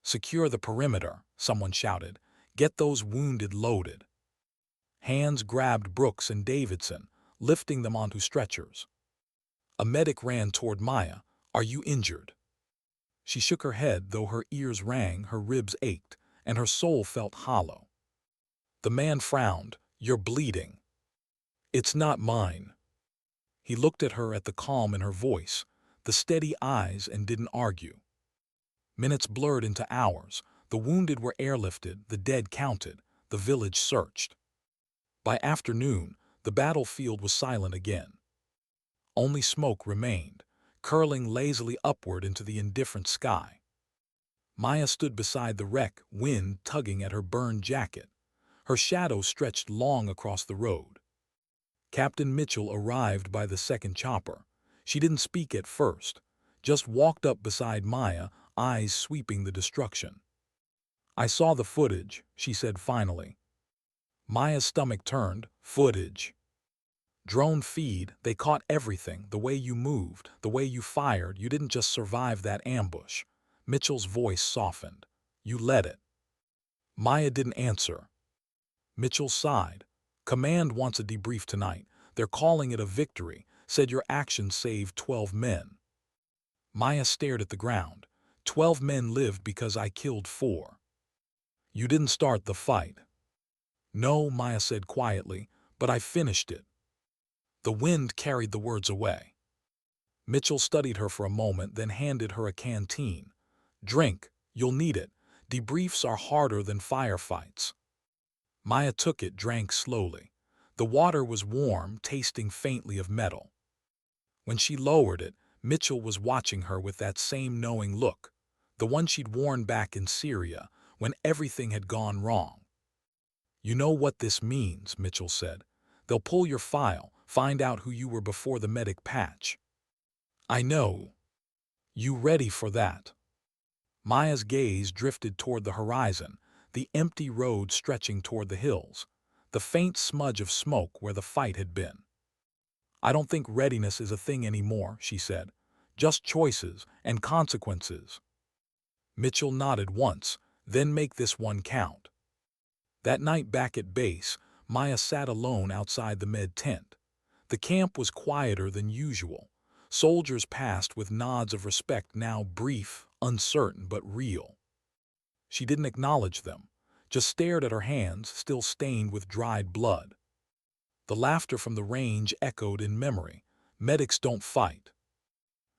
"Secure the perimeter," someone shouted. "Get those wounded loaded." Hands grabbed Brooks and Davidson, lifting them onto stretchers. A medic ran toward Maya. "Are you injured?" She shook her head, though her ears rang, her ribs ached, and her soul felt hollow. The man frowned. "You're bleeding." "It's not mine." He looked at her, at the calm in her voice, the steady eyes, and didn't argue. Minutes blurred into hours. The wounded were airlifted, the dead counted, the village searched. By afternoon, the battlefield was silent again. Only smoke remained, curling lazily upward into the indifferent sky. Maya stood beside the wreck, wind tugging at her burned jacket. Her shadow stretched long across the road. Captain Mitchell arrived by the second chopper. She didn't speak at first, just walked up beside Maya, eyes sweeping the destruction. "I saw the footage," she said finally. Maya's stomach turned. "Footage?" "Drone feed, they caught everything, the way you moved, the way you fired. You didn't just survive that ambush." Mitchell's voice softened. "You led it." Maya didn't answer. Mitchell sighed. "Command wants a debrief tonight. They're calling it a victory, said your actions saved 12 men. Maya stared at the ground. 12 men lived because I killed 4. "You didn't start the fight." "No," Maya said quietly, "but I finished it." The wind carried the words away. Mitchell studied her for a moment, then handed her a canteen. "Drink, you'll need it. Debriefs are harder than firefights." Maya took it, drank slowly. The water was warm, tasting faintly of metal. When she lowered it, Mitchell was watching her with that same knowing look, the one she'd worn back in Syria, when everything had gone wrong. "You know what this means," Mitchell said. "They'll pull your file, find out who you were before the medic patch." "I know. You ready for that?" Maya's gaze drifted toward the horizon, the empty road stretching toward the hills, the faint smudge of smoke where the fight had been. "I don't think readiness is a thing anymore," she said. "Just choices and consequences." Mitchell nodded once, "Then make this one count." That night back at base, Maya sat alone outside the med tent. The camp was quieter than usual. Soldiers passed with nods of respect, now brief, uncertain, but real. She didn't acknowledge them, just stared at her hands, still stained with dried blood. The laughter from the range echoed in memory. "Medics don't fight."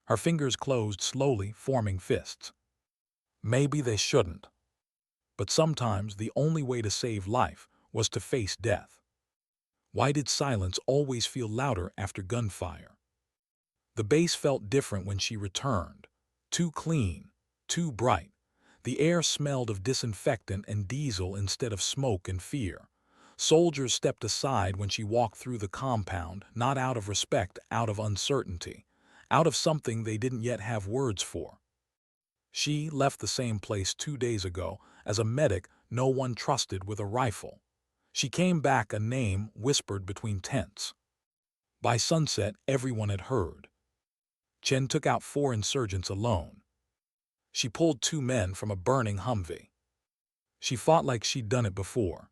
Her fingers closed slowly, forming fists. Maybe they shouldn't. But sometimes the only way to save life was to face death. Why did silence always feel louder after gunfire? The base felt different when she returned. Too clean, too bright. The air smelled of disinfectant and diesel instead of smoke and fear. Soldiers stepped aside when she walked through the compound, not out of respect, out of uncertainty, out of something they didn't yet have words for. She left the same place 2 days ago as a medic no one trusted with a rifle. She came back a name whispered between tents. By sunset, everyone had heard. Chen took out 4 insurgents alone. She pulled 2 men from a burning Humvee. She fought like she'd done it before.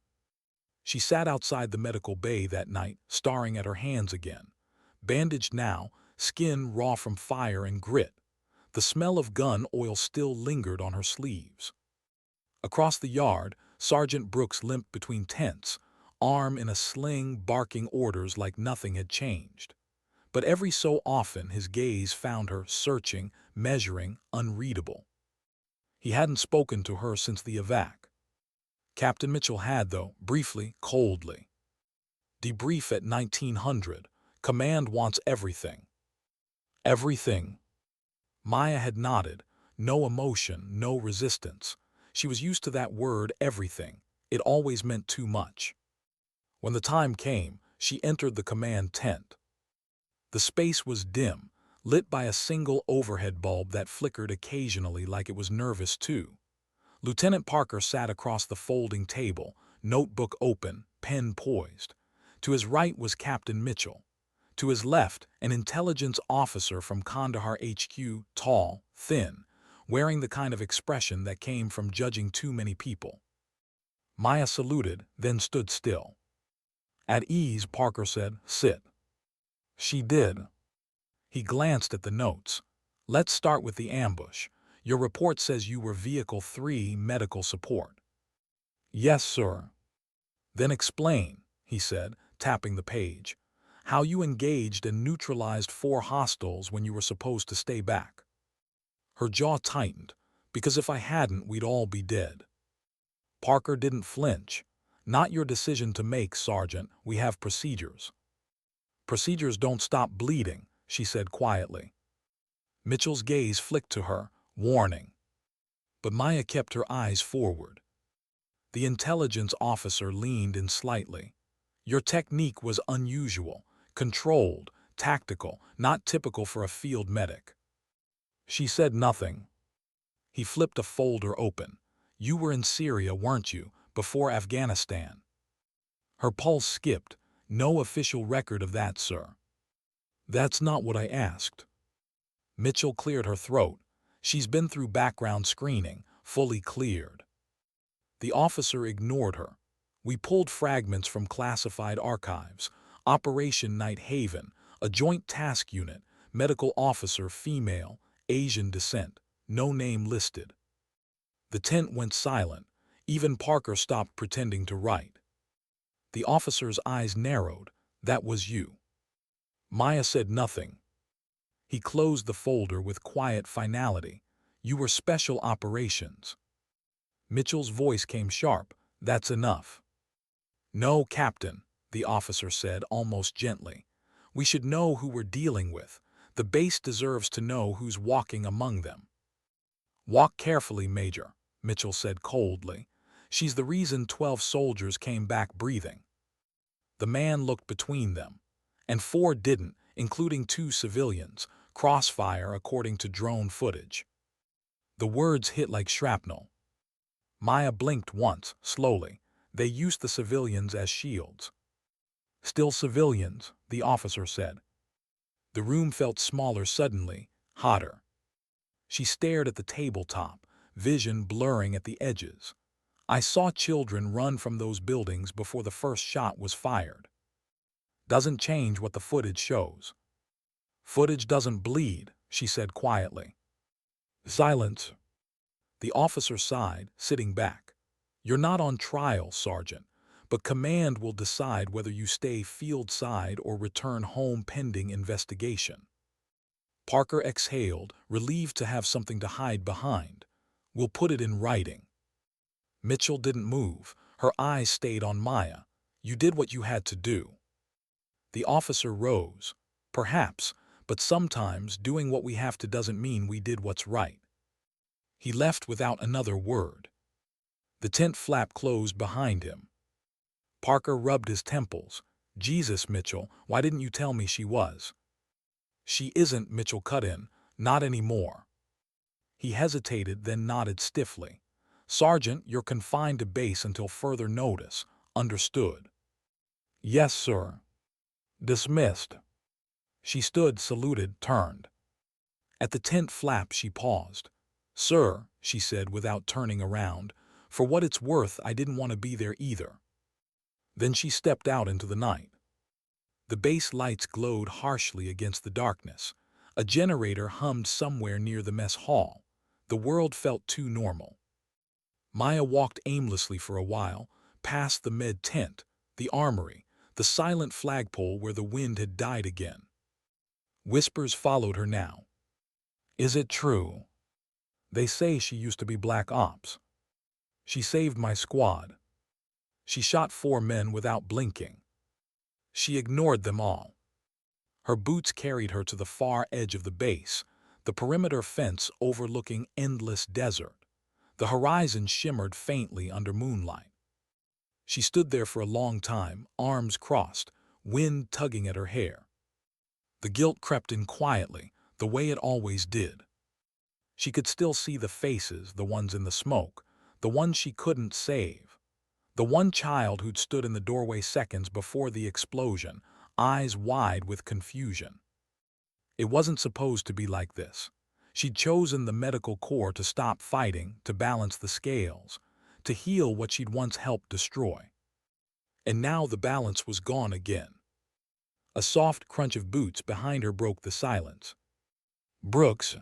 She sat outside the medical bay that night, staring at her hands again. Bandaged now, skin raw from fire and grit. The smell of gun oil still lingered on her sleeves. Across the yard, Sergeant Brooks limped between tents, arm in a sling, barking orders like nothing had changed. But every so often his gaze found her, searching, measuring, unreadable. He hadn't spoken to her since the evac. Captain Mitchell had, though, briefly, coldly. "Debrief at 1900. Command wants everything." "Everything?" Maya had nodded, No emotion, no resistance. She was used to that word, everything. It always meant too much. When the time came, she entered the command tent. The space was dim, lit by a single overhead bulb that flickered occasionally like it was nervous too. Lieutenant Parker sat across the folding table, notebook open, pen poised. To his right was Captain Mitchell. To his left, an intelligence officer from Kandahar HQ, tall, thin, wearing the kind of expression that came from judging too many people. Maya saluted, then stood still. At ease, Parker said, "Sit." She did. He glanced at the notes. "Let's start with the ambush. Your report says you were Vehicle 3 medical support." "Yes, sir." "Then explain," he said, tapping the page, "how you engaged and neutralized 4 hostiles when you were supposed to stay back." Her jaw tightened, "Because if I hadn't, we'd all be dead." Parker didn't flinch. "Not your decision to make, Sergeant. We have procedures." "Procedures don't stop bleeding," she said quietly. Mitchell's gaze flicked to her, warning. But Maya kept her eyes forward. The intelligence officer leaned in slightly. "Your technique was unusual, controlled, tactical, not typical for a field medic." She said nothing. He flipped a folder open. "You were in Syria, weren't you, before Afghanistan?" Her pulse skipped. "No official record of that, sir." "That's not what I asked." Mitchell cleared her throat. "She's been through background screening, fully cleared." The officer ignored her. "We pulled fragments from classified archives. Operation Night Haven, a joint task unit, medical officer female, Asian descent, no name listed." The tent went silent. Even Parker stopped pretending to write. The officer's eyes narrowed. "That was you." Maya said nothing. He closed the folder with quiet finality. "You were special operations." Mitchell's voice came sharp. "That's enough." "No, Captain," the officer said almost gently. "We should know who we're dealing with. The base deserves to know who's walking among them." "Walk carefully, Major," Mitchell said coldly. "She's the reason 12 soldiers came back breathing." The man looked between them. "And 4 didn't, including 2 civilians. Crossfire according to drone footage." The words hit like shrapnel. Maya blinked once, slowly. "They used the civilians as shields." "Still civilians," the officer said. The room felt smaller suddenly, hotter. She stared at the tabletop, vision blurring at the edges. "I saw children run from those buildings before the first shot was fired." "Doesn't change what the footage shows." "Footage doesn't bleed," she said quietly. Silence. The officer sighed, sitting back. "You're not on trial, Sergeant, but command will decide whether you stay field side or return home pending investigation." Parker exhaled, relieved to have something to hide behind. "We'll put it in writing." Mitchell didn't move. Her eyes stayed on Maya. "You did what you had to do." The officer rose. "Perhaps, but sometimes doing what we have to doesn't mean we did what's right." He left without another word. The tent flap closed behind him. Parker rubbed his temples. "Jesus, Mitchell, why didn't you tell me she was?" "She isn't," Mitchell cut in. "Not anymore." He hesitated, then nodded stiffly. "Sergeant, you're confined to base until further notice. Understood?" "Yes, sir." "Dismissed." She stood, saluted, turned. At the tent flap she paused. "Sir," she said without turning around, "for what it's worth, I didn't want to be there either." Then she stepped out into the night. The base lights glowed harshly against the darkness. A generator hummed somewhere near the mess hall. The world felt too normal. Maya walked aimlessly for a while, past the med tent, the armory, the silent flagpole where the wind had died again. Whispers followed her now. "Is it true? They say she used to be Black Ops. She saved my squad. She shot 4 men without blinking. She ignored them all." Her boots carried her to the far edge of the base. the perimeter fence overlooking endless desert. The horizon shimmered faintly under moonlight. She stood there for a long time, arms crossed, wind tugging at her hair. The guilt crept in quietly, the way it always did. She could still see the faces, the ones in the smoke, the ones she couldn't save. The one child who'd stood in the doorway seconds before the explosion, eyes wide with confusion. It wasn't supposed to be like this. She'd chosen the medical corps to stop fighting, to balance the scales, to heal what she'd once helped destroy. And now the balance was gone again. A soft crunch of boots behind her broke the silence. "Brooks."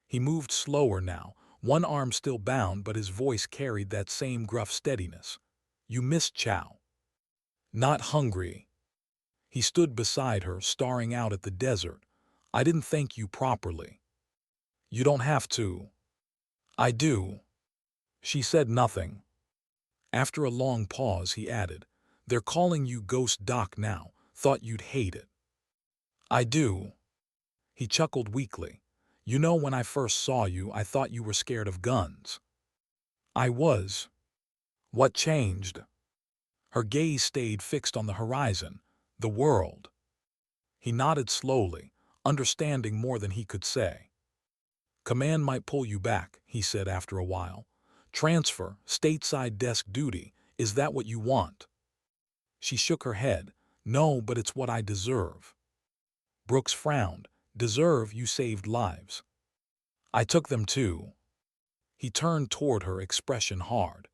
He moved slower now, one arm still bound, but his voice carried that same gruff steadiness. "You missed chow." "Not hungry." He stood beside her, staring out at the desert. "I didn't thank you properly." "You don't have to." "I do." She said nothing. After a long pause, he added, "They're calling you Ghost Doc now. Thought you'd hate it." "I do." He chuckled weakly. "You know, when I first saw you, I thought you were scared of guns." "I was." "What changed?" Her gaze stayed fixed on the horizon, the world. He nodded slowly, understanding more than he could say. "Command might pull you back," he said after a while. "Transfer, stateside desk duty, is that what you want?" She shook her head. "No, but it's what I deserve." Brooks frowned. "Deserve? You saved lives." "I took them too." He turned toward her, expression hard.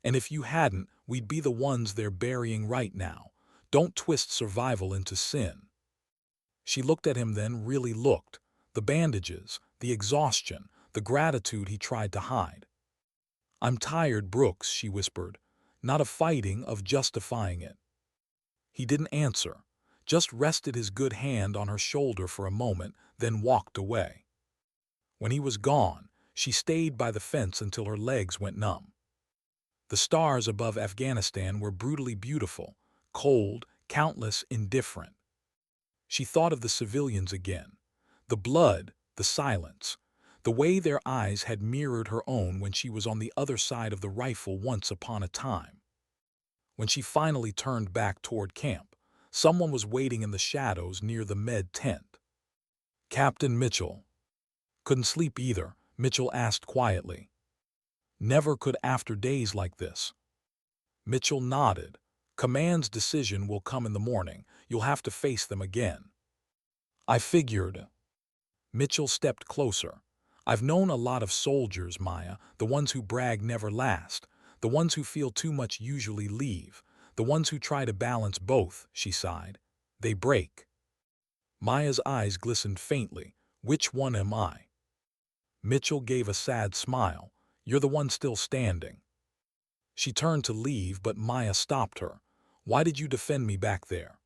"And if you hadn't, we'd be the ones they're burying right now. Don't twist survival into sin." She looked at him, then really looked. The bandages, the exhaustion, the gratitude he tried to hide. "I'm tired, Brooks," she whispered. "Not of fighting, of justifying it." He didn't answer, just rested his good hand on her shoulder for a moment, then walked away. When he was gone, she stayed by the fence until her legs went numb. The stars above Afghanistan were brutally beautiful, cold, countless, indifferent. She thought of the civilians again. The blood, the silence, the way their eyes had mirrored her own when she was on the other side of the rifle once upon a time. When she finally turned back toward camp, someone was waiting in the shadows near the med tent. "Captain Mitchell." "Couldn't sleep either?" Mitchell asked quietly. "Never could after days like this." Mitchell nodded. "Command's decision will come in the morning. You'll have to face them again." "I figured." Mitchell stepped closer. "I've known a lot of soldiers, Maya, the ones who brag never last, the ones who feel too much usually leave, the ones who try to balance both," she sighed. "They break." Maya's eyes glistened faintly. "Which one am I?" Mitchell gave a sad smile. "You're the one still standing." She turned to leave, but Maya stopped her. "Why did you defend me back there?"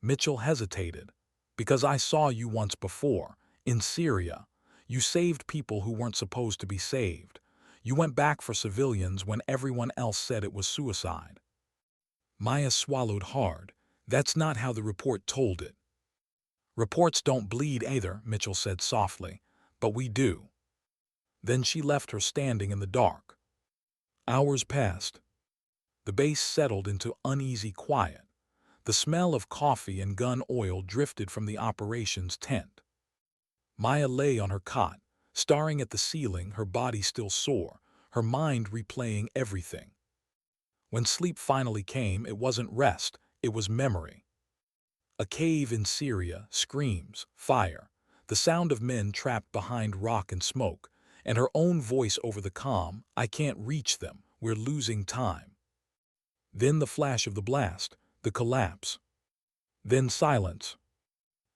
Mitchell hesitated. "Because I saw you once before, in Syria. You saved people who weren't supposed to be saved. You went back for civilians when everyone else said it was suicide." Maya swallowed hard. "That's not how the report told it." "Reports don't bleed either," Mitchell said softly. "But we do." Then she left her standing in the dark. Hours passed. The base settled into uneasy quiet. The smell of coffee and gun oil drifted from the operations tent. Maya lay on her cot, staring at the ceiling, her body still sore, her mind replaying everything. When sleep finally came, it wasn't rest, it was memory. A cave in Syria, screams, fire, the sound of men trapped behind rock and smoke, and her own voice over the comm, "I can't reach them, we're losing time." Then the flash of the blast, the collapse. Then silence.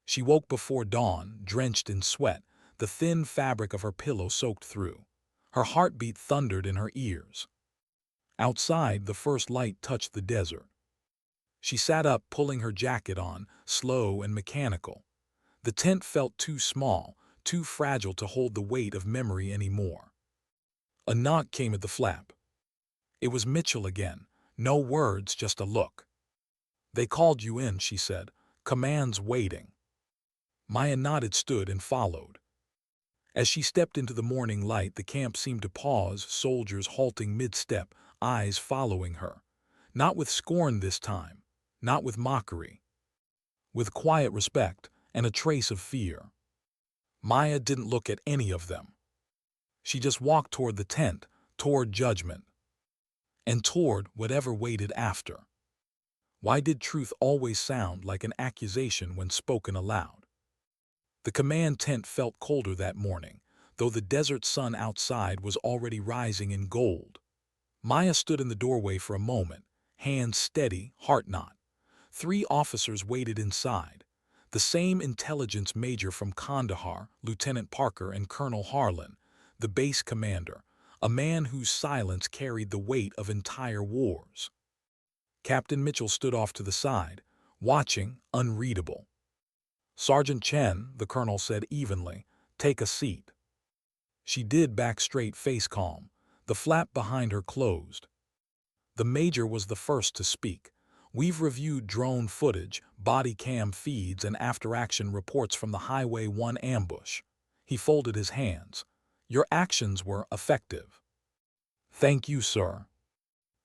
She woke before dawn, drenched in sweat, the thin fabric of her pillow soaked through. Her heartbeat thundered in her ears. Outside, the first light touched the desert. She sat up, pulling her jacket on, slow and mechanical. The tent felt too small, too fragile to hold the weight of memory anymore. A knock came at the flap. It was Mitchell again. No words, just a look. "They called you in," she said. "Command's waiting." Maya nodded, stood, and followed. As she stepped into the morning light, the camp seemed to pause, soldiers halting mid-step, eyes following her. Not with scorn this time, not with mockery, with quiet respect and a trace of fear. Maya didn't look at any of them. She just walked toward the tent, toward judgment, and toward whatever waited after. Why did truth always sound like an accusation when spoken aloud? The command tent felt colder that morning, though the desert sun outside was already rising in gold. Maya stood in the doorway for a moment, hands steady, heart not. 3 officers waited inside. The same intelligence major from Kandahar, Lieutenant Parker, and Colonel Harlan, the base commander, a man whose silence carried the weight of entire wars. Captain Mitchell stood off to the side, watching, unreadable. "Sergeant Chen," the colonel said evenly, "take a seat." She did, back straight, face calm. The flap behind her closed. The major was the first to speak. "We've reviewed drone footage, body cam feeds, and after-action reports from the Highway 1 ambush." He folded his hands. "Your actions were effective." "Thank you, sir."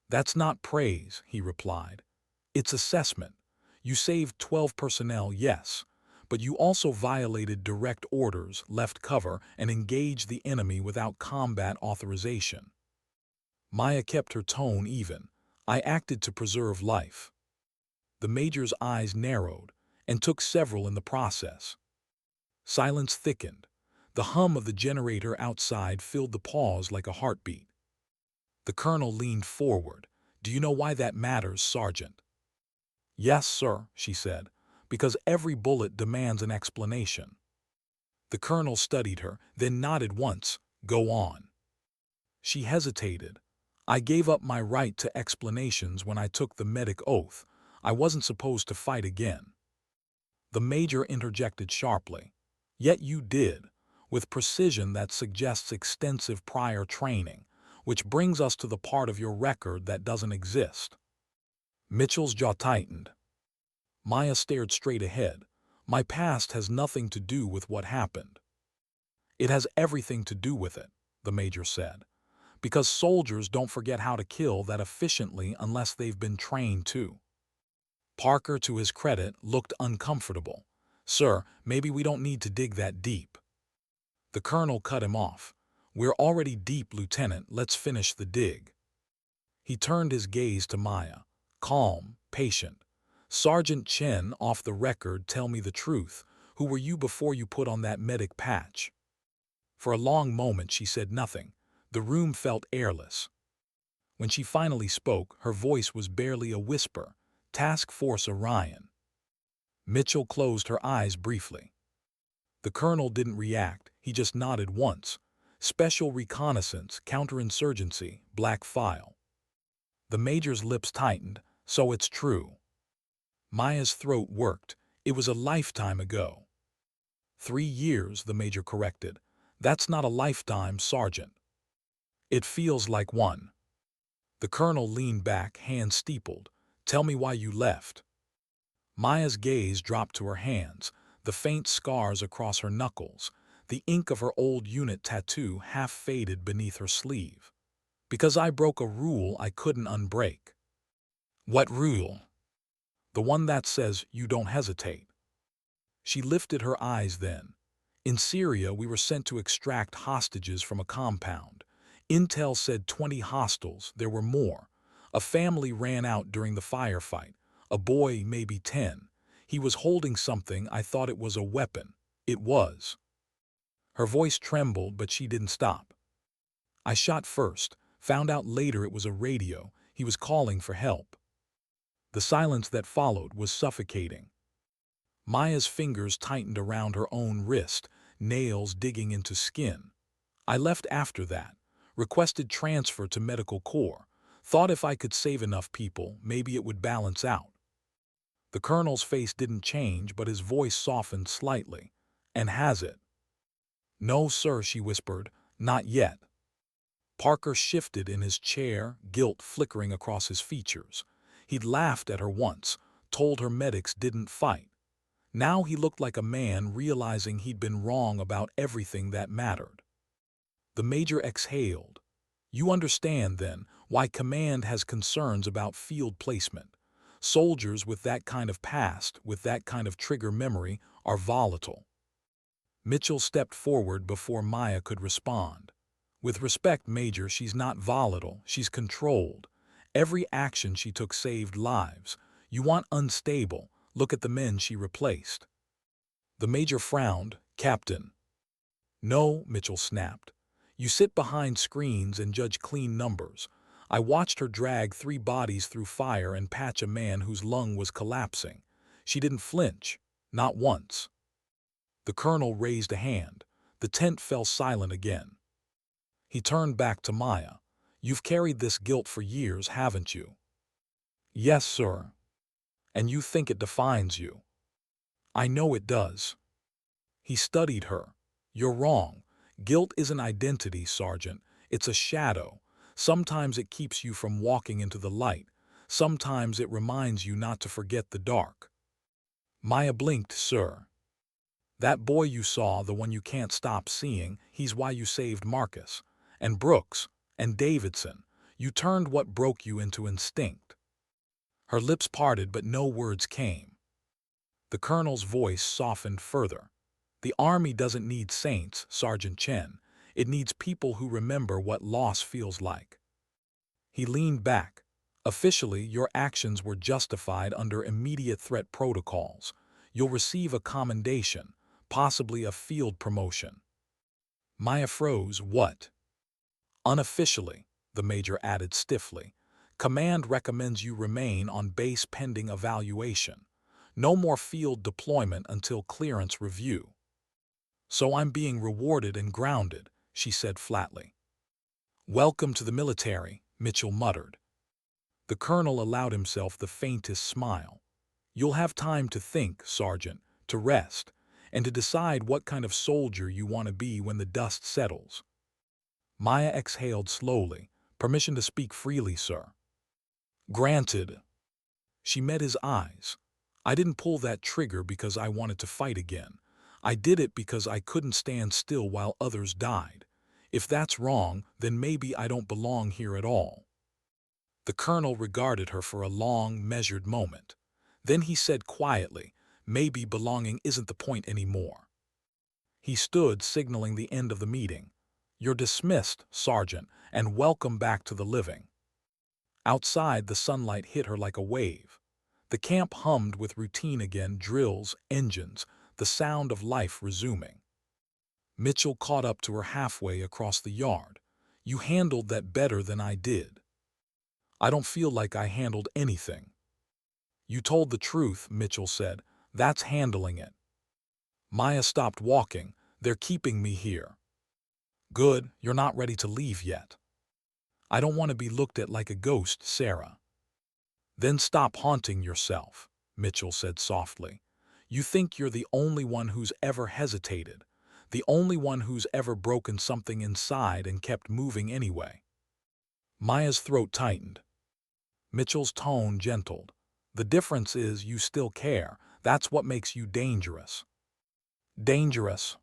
"That's not praise," he replied. "It's assessment. You saved 12 personnel, yes, but you also violated direct orders, left cover, and engaged the enemy without combat authorization." Maya kept her tone even. "I acted to preserve life." The major's eyes narrowed, and took several in the process. Silence thickened. The hum of the generator outside filled the pause like a heartbeat. The colonel leaned forward. "Do you know why that matters, Sergeant?" "Yes, sir," she said, "because every bullet demands an explanation." The colonel studied her, then nodded once. "Go on." She hesitated. "I gave up my right to explanations when I took the medic oath. I wasn't supposed to fight again." The major interjected sharply. "Yet you did, with precision that suggests extensive prior training, which brings us to the part of your record that doesn't exist." Mitchell's jaw tightened. Maya stared straight ahead. "My past has nothing to do with what happened." "It has everything to do with it," the major said, "because soldiers don't forget how to kill that efficiently unless they've been trained to." Parker, to his credit, looked uncomfortable. "Sir, maybe we don't need to dig that deep." The colonel cut him off. "We're already deep, Lieutenant. Let's finish the dig." He turned his gaze to Maya. Calm, patient. "Sergeant Chen, off the record, tell me the truth. Who were you before you put on that medic patch?" For a long moment she said nothing. The room felt airless. When she finally spoke, her voice was barely a whisper. "Task Force Orion." Mitchell closed her eyes briefly. The colonel didn't react, he just nodded once. "Special reconnaissance, counterinsurgency, black file." The major's lips tightened. "So it's true." Maya's throat worked. "It was a lifetime ago." 3 years, the major corrected. "That's not a lifetime, Sergeant." "It feels like one." The colonel leaned back, hands steepled. "Tell me why you left." Maya's gaze dropped to her hands, the faint scars across her knuckles, the ink of her old unit tattoo half faded beneath her sleeve. "Because I broke a rule I couldn't unbreak." "What rule?" "The one that says you don't hesitate." She lifted her eyes then. "In Syria, we were sent to extract hostages from a compound. Intel said 20 hostiles, there were more. A family ran out during the firefight. A boy, maybe 10. He was holding something. I thought it was a weapon. It was." Her voice trembled, but she didn't stop. "I shot first, found out later it was a radio. He was calling for help." The silence that followed was suffocating. Maya's fingers tightened around her own wrist, nails digging into skin. "I left after that. Requested transfer to medical corps. Thought if I could save enough people, maybe it would balance out." The colonel's face didn't change, but his voice softened slightly. "And has it?" "No, sir," she whispered. "Not yet." Parker shifted in his chair, guilt flickering across his features. He'd laughed at her once, told her medics didn't fight. Now he looked like a man realizing he'd been wrong about everything that mattered. The major exhaled. You understand, then, why command has concerns about field placement. Soldiers with that kind of past, with that kind of trigger memory, are volatile. Mitchell stepped forward before Maya could respond. With respect, Major, she's not volatile, she's controlled. Every action she took saved lives. You want unstable, look at the men she replaced. The Major frowned. Captain. No, Mitchell snapped. You sit behind screens and judge clean numbers. I watched her drag 3 bodies through fire and patch a man whose lung was collapsing. She didn't flinch. Not once. The colonel raised a hand. The tent fell silent again. He turned back to Maya. You've carried this guilt for years, haven't you? Yes, sir. And you think it defines you. I know it does. He studied her. You're wrong. Guilt is an identity, Sergeant. It's a shadow. Sometimes it keeps you from walking into the light. Sometimes it reminds you not to forget the dark. Maya blinked. Sir. That boy you saw, the one you can't stop seeing, he's why you saved Marcus. And Brooks. And Davidson. You turned what broke you into instinct. Her lips parted, but no words came. The colonel's voice softened further. The Army doesn't need saints, Sergeant Chen. It needs people who remember what loss feels like. He leaned back. Officially, your actions were justified under immediate threat protocols. You'll receive a commendation, possibly a field promotion. Maya froze. What? Unofficially, the major added stiffly. Command recommends you remain on base pending evaluation. No more field deployment until clearance review. So I'm being rewarded and grounded, she said flatly. Welcome to the military, Mitchell muttered. The colonel allowed himself the faintest smile. You'll have time to think, Sergeant, to rest, and to decide what kind of soldier you want to be when the dust settles. Maya exhaled slowly. Permission to speak freely, sir. Granted. She met his eyes. I didn't pull that trigger because I wanted to fight again. I did it because I couldn't stand still while others died. If that's wrong, then maybe I don't belong here at all. The colonel regarded her for a long, measured moment. Then he said quietly, maybe belonging isn't the point anymore. He stood, signaling the end of the meeting. You're dismissed, Sergeant, and welcome back to the living. Outside, the sunlight hit her like a wave. The camp hummed with routine again, drills, engines, the sound of life resuming. Mitchell caught up to her halfway across the yard. You handled that better than I did. I don't feel like I handled anything. You told the truth, Mitchell said. That's handling it. Maya stopped walking. They're keeping me here. Good, you're not ready to leave yet. I don't want to be looked at like a ghost, Sarah. Then stop haunting yourself, Mitchell said softly. You think you're the only one who's ever hesitated, the only one who's ever broken something inside and kept moving anyway. Maya's throat tightened. Mitchell's tone gentled. The difference is you still care. That's what makes you dangerous. Dangerous?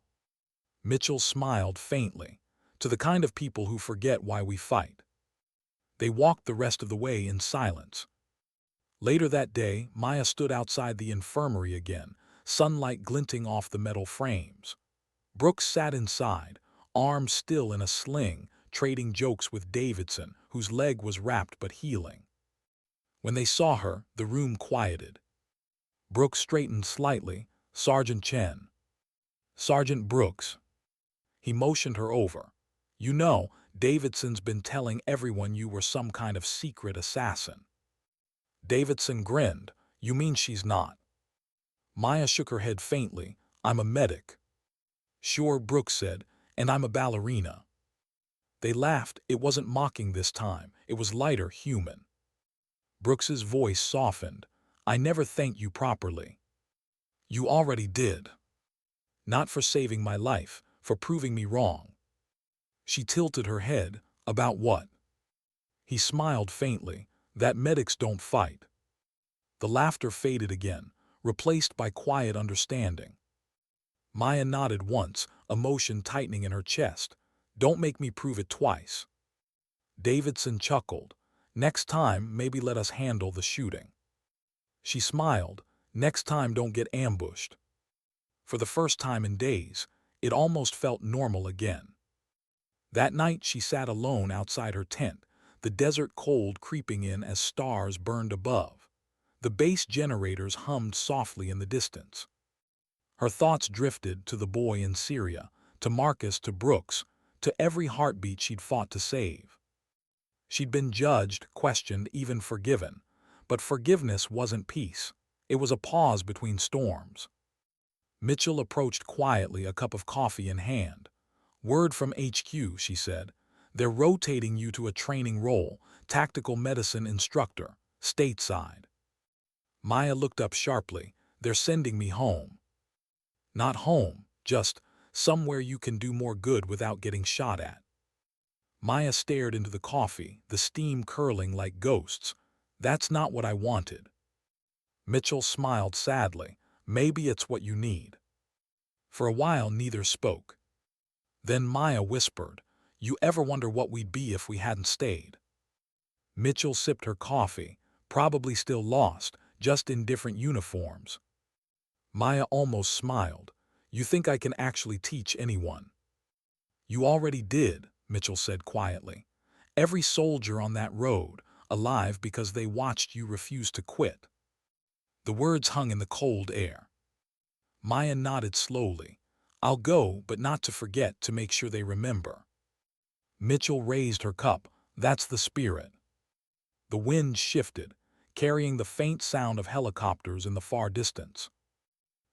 Mitchell smiled faintly. To the kind of people who forget why we fight. They walked the rest of the way in silence. Later that day, Maya stood outside the infirmary again, sunlight glinting off the metal frames. Brooks sat inside, arms still in a sling, trading jokes with Davidson, whose leg was wrapped but healing. When they saw her, the room quieted. Brooks straightened slightly. Sergeant Chen. Sergeant Brooks. He motioned her over. You know, Davidson's been telling everyone you were some kind of secret assassin. Davidson grinned. You mean she's not? Maya shook her head faintly. I'm a medic. Sure, Brooks said, and I'm a ballerina. They laughed. It wasn't mocking this time. It was lighter, human. Brooks's voice softened. I never thanked you properly. You already did. Not for saving my life, for proving me wrong. She tilted her head. About what? He smiled faintly. That medics don't fight. The laughter faded again. replaced by quiet understanding. Maya nodded once, emotion tightening in her chest. Don't make me prove it twice. Davidson chuckled. Next time, maybe let us handle the shooting. She smiled. Next time, don't get ambushed. For the first time in days, it almost felt normal again. That night she sat alone outside her tent, the desert cold creeping in as stars burned above. The base generators hummed softly in the distance. Her thoughts drifted to the boy in Syria, to Marcus, to Brooks, to every heartbeat she'd fought to save. She'd been judged, questioned, even forgiven. But forgiveness wasn't peace. It was a pause between storms. Mitchell approached quietly, a cup of coffee in hand. Word from HQ, she said. They're rotating you to a training role, tactical medicine instructor, stateside. Maya looked up sharply. They're sending me home. Not home, just somewhere you can do more good without getting shot at. Maya stared into the coffee, the steam curling like ghosts. That's not what I wanted. Mitchell smiled sadly. Maybe it's what you need. For a while neither spoke. Then Maya whispered, You ever wonder what we'd be if we hadn't stayed? Mitchell sipped her coffee, probably still lost, just in different uniforms. Maya almost smiled. You think I can actually teach anyone? You already did, Mitchell said quietly. Every soldier on that road, alive because they watched you refuse to quit. The words hung in the cold air. Maya nodded slowly. I'll go, but not to forget, to make sure they remember. Mitchell raised her cup. That's the spirit. The wind shifted, carrying the faint sound of helicopters in the far distance.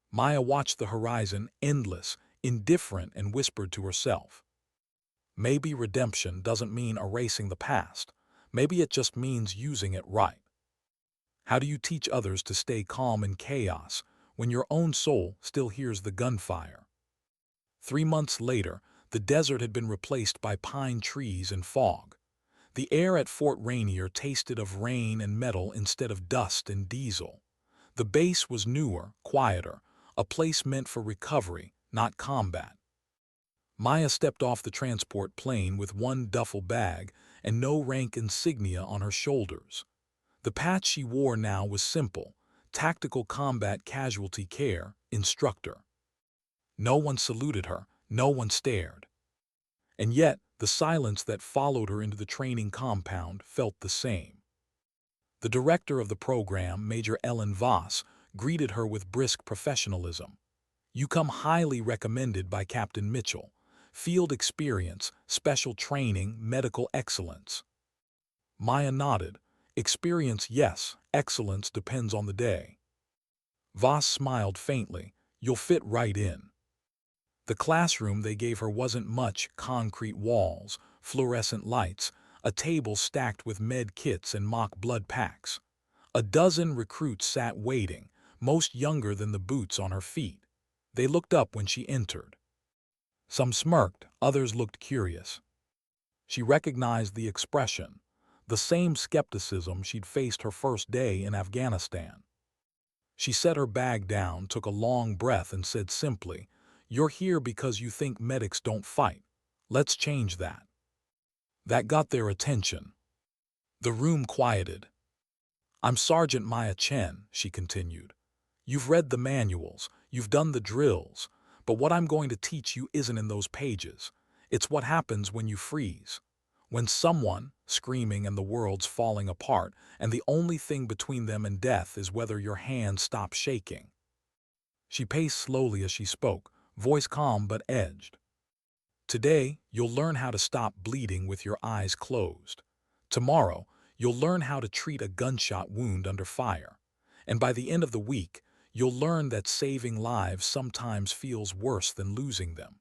Maya watched the horizon, endless, indifferent, and whispered to herself. Maybe redemption doesn't mean erasing the past. Maybe it just means using it right. How do you teach others to stay calm in chaos when your own soul still hears the gunfire? 3 months later, the desert had been replaced by pine trees and fog. The air at Fort Rainier tasted of rain and metal instead of dust and diesel. The base was newer, quieter, a place meant for recovery, not combat. Maya stepped off the transport plane with one duffel bag and no rank insignia on her shoulders. The patch she wore now was simple: Tactical Combat Casualty Care, Instructor. No one saluted her, no one stared. And yet, the silence that followed her into the training compound felt the same. The director of the program, Major Ellen Voss, greeted her with brisk professionalism. You come highly recommended by Captain Mitchell. Field experience, special training, medical excellence. Maya nodded. Experience, yes. Excellence depends on the day. Voss smiled faintly. You'll fit right in. The classroom they gave her wasn't much: concrete walls, fluorescent lights, a table stacked with med kits and mock blood packs. A dozen recruits sat waiting, most younger than the boots on her feet. They looked up when she entered. Some smirked, others looked curious. She recognized the expression, the same skepticism she'd faced her first day in Afghanistan. She set her bag down, took a long breath, and said simply, You're here because you think medics don't fight. Let's change that. That got their attention. The room quieted. I'm Sergeant Maya Chen, she continued. You've read the manuals, you've done the drills, but what I'm going to teach you isn't in those pages. It's what happens when you freeze. When someone, screaming and the world's falling apart, and the only thing between them and death is whether your hands stop shaking. She paced slowly as she spoke, voice calm but edged. Today, you'll learn how to stop bleeding with your eyes closed. Tomorrow, you'll learn how to treat a gunshot wound under fire. And by the end of the week, you'll learn that saving lives sometimes feels worse than losing them.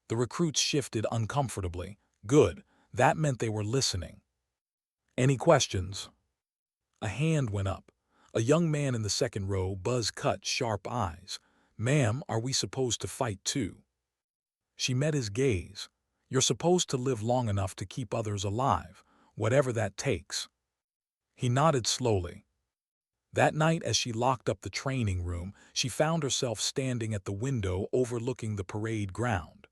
The recruits shifted uncomfortably. Good, that meant they were listening. Any questions? A hand went up. A young man in the second row, buzz-cut, sharp eyes. Ma'am, are we supposed to fight too? She met his gaze. You're supposed to live long enough to keep others alive, whatever that takes. He nodded slowly. That night, as she locked up the training room, she found herself standing at the window overlooking the parade ground.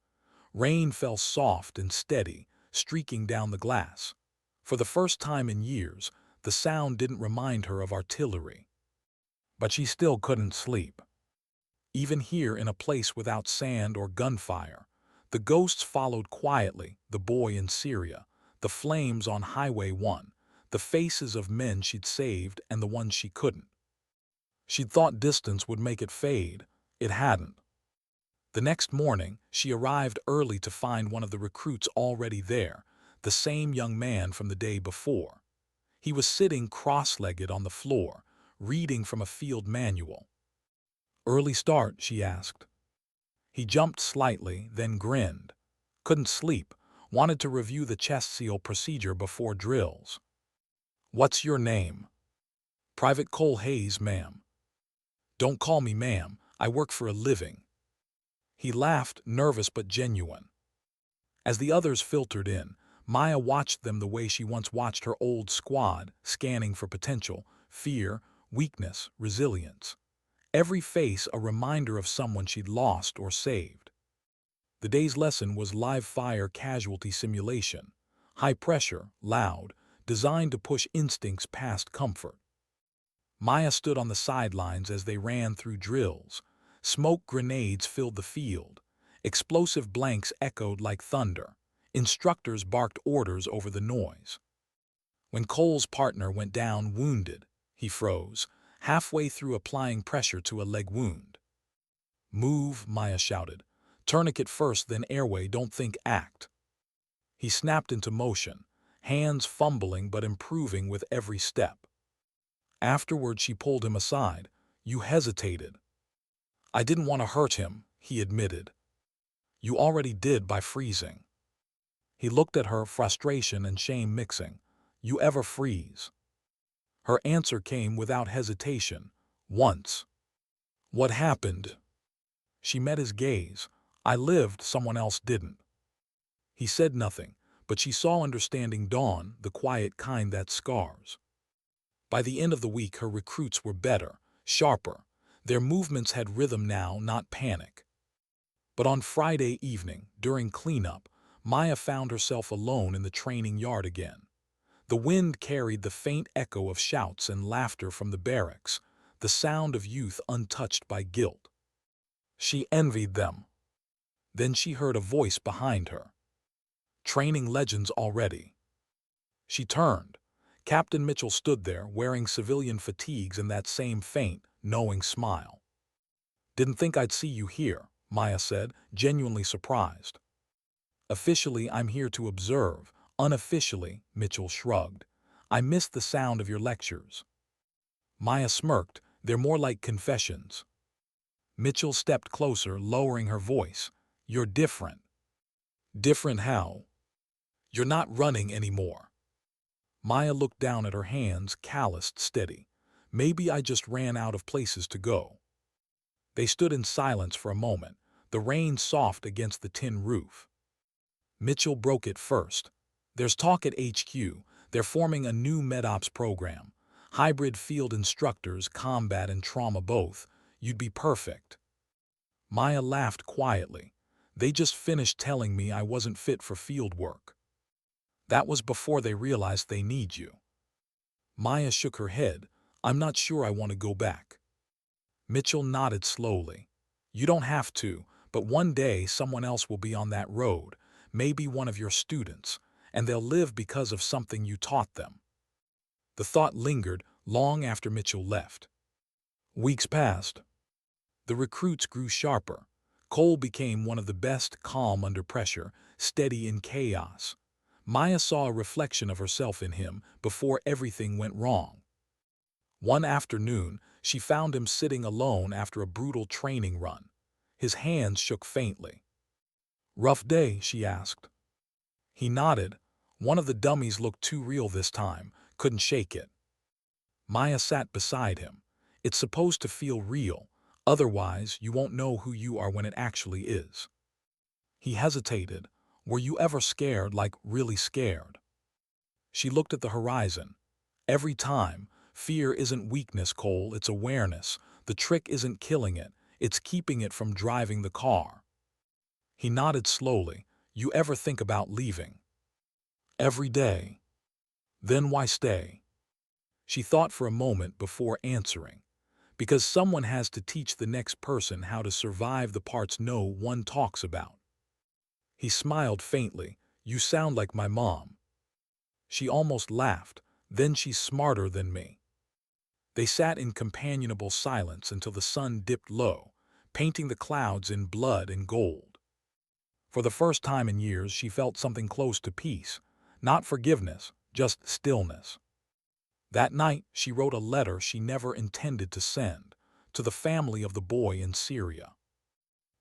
Rain fell soft and steady, streaking down the glass. For the first time in years, the sound didn't remind her of artillery. But she still couldn't sleep. Even here in a place without sand or gunfire, the ghosts followed quietly, the boy in Syria, the flames on Highway 1, the faces of men she'd saved and the ones she couldn't. She'd thought distance would make it fade. It hadn't. The next morning, she arrived early to find one of the recruits already there, the same young man from the day before. He was sitting cross-legged on the floor, reading from a field manual. "Early start?" she asked. He jumped slightly, then grinned. Couldn't sleep, wanted to review the chest seal procedure before drills. "What's your name?" "Private Cole Hayes, ma'am." "Don't call me ma'am, I work for a living." He laughed, nervous but genuine. As the others filtered in, Maya watched them the way she once watched her old squad, scanning for potential, fear, weakness, resilience. Every face a reminder of someone she'd lost or saved. The day's lesson was live fire casualty simulation. High pressure, loud, designed to push instincts past comfort. Maya stood on the sidelines as they ran through drills. Smoke grenades filled the field. Explosive blanks echoed like thunder. Instructors barked orders over the noise. When Cole's partner went down wounded, he froze, halfway through applying pressure to a leg wound. "Move," Maya shouted. "Tourniquet first, then airway, don't think, act." He snapped into motion, hands fumbling but improving with every step. Afterward, she pulled him aside. "You hesitated." "I didn't want to hurt him," he admitted. "You already did by freezing." He looked at her, frustration and shame mixing. "You ever freeze?" Her answer came without hesitation. "Once." "What happened?" She met his gaze. "I lived, someone else didn't." He said nothing, but she saw understanding dawn, the quiet kind that scars. By the end of the week, her recruits were better, sharper. Their movements had rhythm now, not panic. But on Friday evening, during cleanup, Maya found herself alone in the training yard again. The wind carried the faint echo of shouts and laughter from the barracks, the sound of youth untouched by guilt. She envied them. Then she heard a voice behind her. "Training legends already." She turned. Captain Mitchell stood there, wearing civilian fatigues and that same faint, knowing smile. "Didn't think I'd see you here," Maya said, genuinely surprised. "Officially, I'm here to observe. Unofficially," Mitchell shrugged. "I missed the sound of your lectures." Maya smirked. "They're more like confessions." Mitchell stepped closer, lowering her voice. "You're different." "Different how?" "You're not running anymore." Maya looked down at her hands, calloused, steady. "Maybe I just ran out of places to go." They stood in silence for a moment, the rain soft against the tin roof. Mitchell broke it first. "There's talk at HQ. They're forming a new MedOps program. Hybrid field instructors, combat and trauma both. You'd be perfect." Maya laughed quietly. "They just finished telling me I wasn't fit for field work." "That was before they realized they need you." Maya shook her head. "I'm not sure I want to go back." Mitchell nodded slowly. "You don't have to, but one day someone else will be on that road, maybe one of your students, and they'll live because of something you taught them." The thought lingered long after Mitchell left. Weeks passed. The recruits grew sharper. Cole became one of the best, calm under pressure, steady in chaos. Maya saw a reflection of herself in him before everything went wrong. One afternoon, she found him sitting alone after a brutal training run. His hands shook faintly. "Rough day?" she asked. He nodded. "One of the dummies looked too real this time, couldn't shake it." Maya sat beside him. "It's supposed to feel real, otherwise you won't know who you are when it actually is." He hesitated. "Were you ever scared, like really scared?" She looked at the horizon. "Every time, Fear isn't weakness, Cole, it's awareness. The trick isn't killing it, it's keeping it from driving the car. He nodded slowly. You ever think about leaving? Every day. Then why stay? She thought for a moment before answering. Because someone has to teach the next person how to survive the parts no one talks about. He smiled faintly. You sound like my mom. She almost laughed. Then she's smarter than me. They sat in companionable silence until the sun dipped low, painting the clouds in blood and gold. For the first time in years, she felt something close to peace. Not forgiveness, just stillness. That night, she wrote a letter she never intended to send, to the family of the boy in Syria.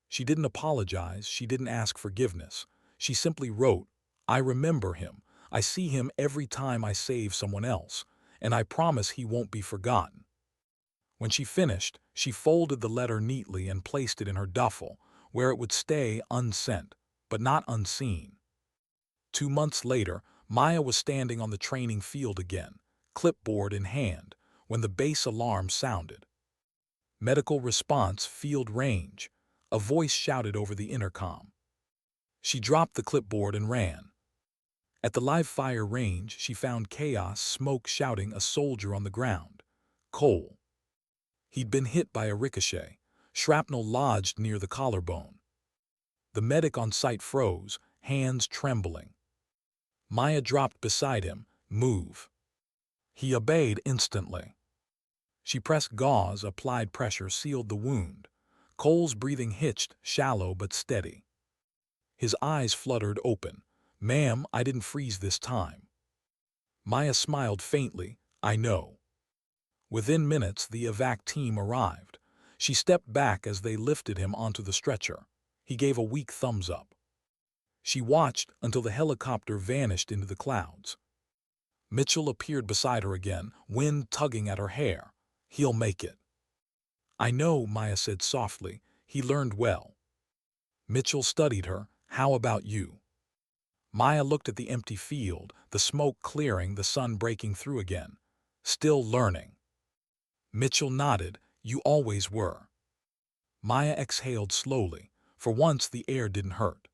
She didn't apologize, she didn't ask forgiveness. She simply wrote, I remember him. I see him every time I save someone else, and I promise he won't be forgotten. When she finished, she folded the letter neatly and placed it in her duffel, where it would stay unsent, but not unseen. 2 months later, Maya was standing on the training field again, clipboard in hand, when the base alarm sounded. Medical response, field range. A voice shouted over the intercom. She dropped the clipboard and ran. At the live fire range, she found chaos, smoke, shouting, a soldier on the ground. Cole. He'd been hit by a ricochet. Shrapnel lodged near the collarbone. The medic on site froze, hands trembling. Maya dropped beside him. Move. He obeyed instantly. She pressed gauze, applied pressure, sealed the wound. Cole's breathing hitched, shallow but steady. His eyes fluttered open. Ma'am, I didn't freeze this time. Maya smiled faintly. I know. Within minutes, the evac team arrived. She stepped back as they lifted him onto the stretcher. He gave a weak thumbs up. She watched until the helicopter vanished into the clouds. Mitchell appeared beside her again, wind tugging at her hair. He'll make it. I know, Maya said softly. He learned well. Mitchell studied her. How about you? Maya looked at the empty field, the smoke clearing, the sun breaking through again. Still learning. Mitchell nodded. You always were. Maya exhaled slowly. For once, the air didn't hurt.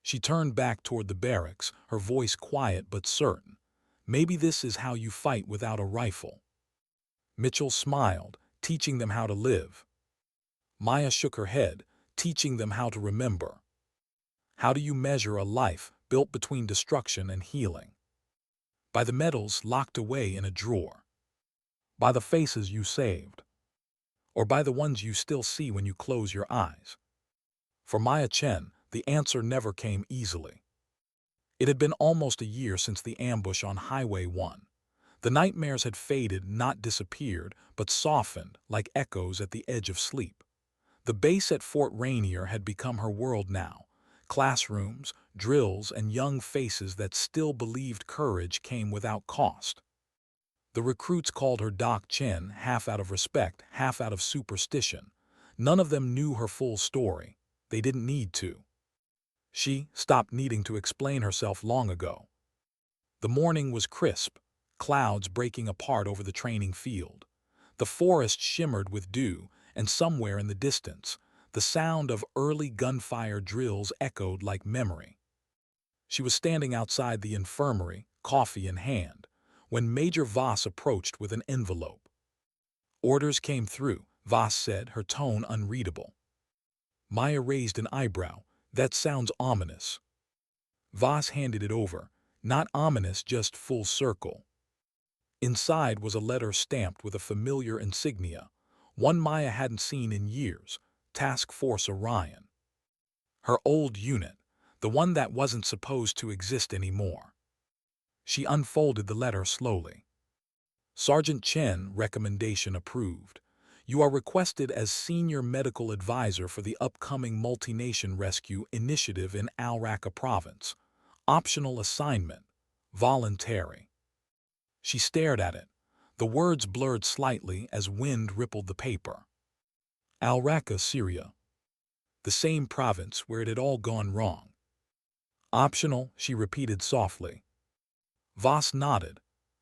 She turned back toward the barracks, her voice quiet but certain. Maybe this is how you fight without a rifle. Mitchell smiled, teaching them how to live. Maya shook her head, teaching them how to remember. How do you measure a life built between destruction and healing? By the medals locked away in a drawer. By the faces you saved. Or by the ones you still see when you close your eyes. For Maya Chen, the answer never came easily. It had been almost a year since the ambush on Highway 1. The nightmares had faded, not disappeared, but softened like echoes at the edge of sleep. The base at Fort Rainier had become her world now. Classrooms, drills, and young faces that still believed courage came without cost. The recruits called her Doc Chen, half out of respect, half out of superstition. None of them knew her full story. They didn't need to. She stopped needing to explain herself long ago. The morning was crisp, clouds breaking apart over the training field. The forest shimmered with dew, and somewhere in the distance, the sound of early gunfire drills echoed like memory. She was standing outside the infirmary, coffee in hand, when Major Voss approached with an envelope. Orders came through, Voss said, her tone unreadable. Maya raised an eyebrow. That sounds ominous. Voss handed it over. Not ominous, just full circle. Inside was a letter stamped with a familiar insignia, one Maya hadn't seen in years, Task Force Orion. Her old unit, the one that wasn't supposed to exist anymore. She unfolded the letter slowly. Sergeant Chen, recommendation approved. You are requested as Senior Medical Advisor for the upcoming multi-nation rescue initiative in Al Raqqa Province. Optional assignment. Voluntary. She stared at it. The words blurred slightly as wind rippled the paper. Al Raqqa, Syria. The same province where it had all gone wrong. Optional, she repeated softly. Voss nodded.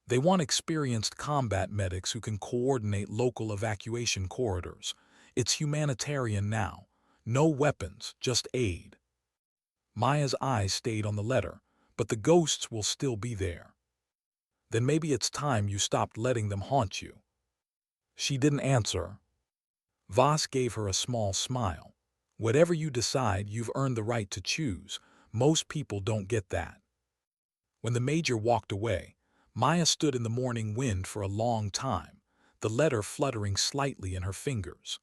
They want experienced combat medics who can coordinate local evacuation corridors. It's humanitarian now. No weapons, just aid. Maya's eyes stayed on the letter, but the ghosts will still be there. Then maybe it's time you stopped letting them haunt you. She didn't answer. Voss gave her a small smile. Whatever you decide, you've earned the right to choose. Most people don't get that. When the major walked away, Maya stood in the morning wind for a long time, the letter fluttering slightly in her fingers.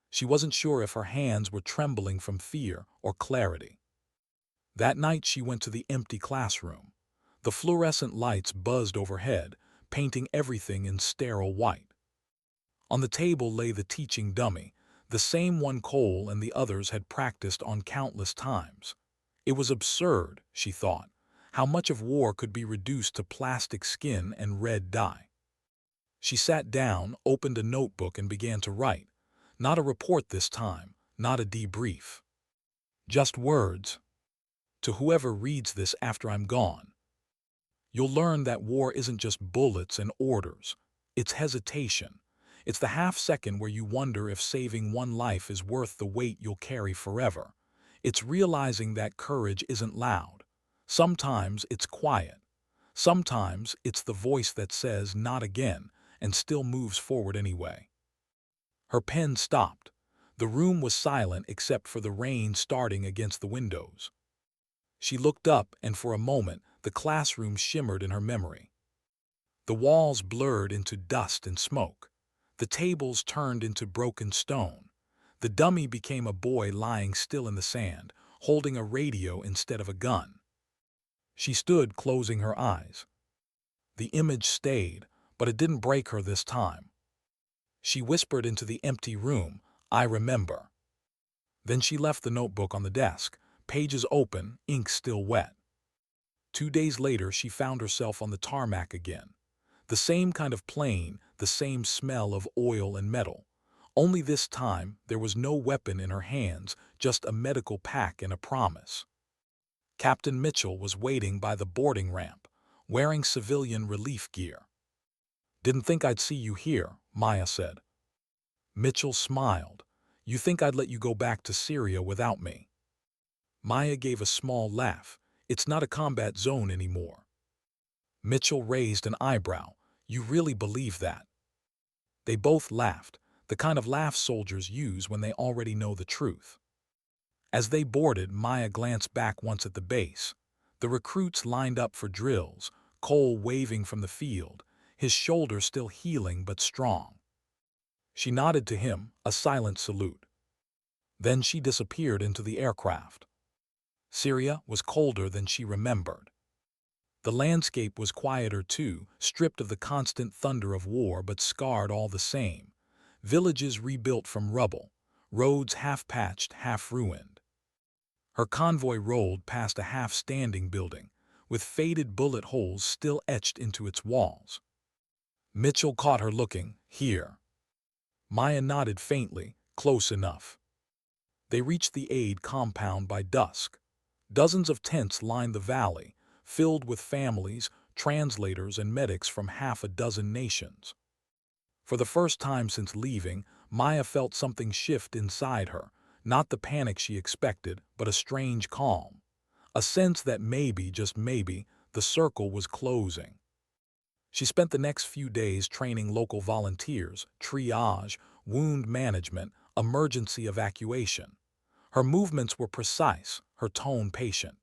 She wasn't sure if her hands were trembling from fear or clarity. That night she went to the empty classroom. The fluorescent lights buzzed overhead, painting everything in sterile white. On the table lay the teaching dummy, the same one Cole and the others had practiced on countless times. It was absurd, she thought, how much of war could be reduced to plastic skin and red dye. She sat down, opened a notebook, and began to write. Not a report this time, not a debrief. Just words. To whoever reads this after I'm gone. You'll learn that war isn't just bullets and orders. It's hesitation. It's the half-second where you wonder if saving one life is worth the weight you'll carry forever. It's realizing that courage isn't loud. Sometimes it's quiet. Sometimes it's the voice that says, "Not again," and still moves forward anyway. Her pen stopped. The room was silent except for the rain starting against the windows. She looked up, and for a moment, the classroom shimmered in her memory. The walls blurred into dust and smoke. The tables turned into broken stone. The dummy became a boy lying still in the sand, holding a radio instead of a gun. She stood, closing her eyes. The image stayed, but it didn't break her this time. She whispered into the empty room, "I remember." Then she left the notebook on the desk, pages open, ink still wet. 2 days later, she found herself on the tarmac again. The same kind of plane, the same smell of oil and metal. Only this time, there was no weapon in her hands, just a medical pack and a promise. Captain Mitchell was waiting by the boarding ramp, wearing civilian relief gear. "Didn't think I'd see you here," Maya said. Mitchell smiled. "You think I'd let you go back to Syria without me?" Maya gave a small laugh. "It's not a combat zone anymore." Mitchell raised an eyebrow. "You really believe that?" They both laughed, the kind of laugh soldiers use when they already know the truth. As they boarded, Maya glanced back once at the base. The recruits lined up for drills, Cole waving from the field, his shoulder still healing but strong. She nodded to him, a silent salute. Then she disappeared into the aircraft. Syria was colder than she remembered. The landscape was quieter too, stripped of the constant thunder of war but scarred all the same. Villages rebuilt from rubble, roads half-patched, half-ruined. Her convoy rolled past a half-standing building, with faded bullet holes still etched into its walls. Mitchell caught her looking. "Here." Maya nodded faintly, "Close enough." They reached the aid compound by dusk. Dozens of tents lined the valley, filled with families, translators, and medics from half a dozen nations. For the first time since leaving, Maya felt something shift inside her, not the panic she expected, but a strange calm. A sense that maybe, just maybe, the circle was closing. She spent the next few days training local volunteers, triage, wound management, emergency evacuation. Her movements were precise, her tone patient.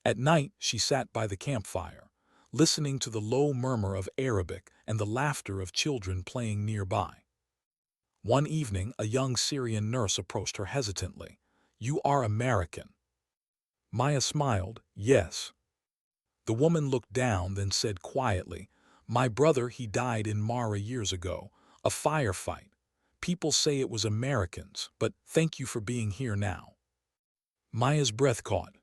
At night, she sat by the campfire, listening to the low murmur of Arabic and the laughter of children playing nearby. One evening, a young Syrian nurse approached her hesitantly. "You are American." Maya smiled. "Yes." The woman looked down, then said quietly, "My brother, he died in Mara years ago, a firefight. People say it was Americans, but thank you for being here now." Maya's breath caught.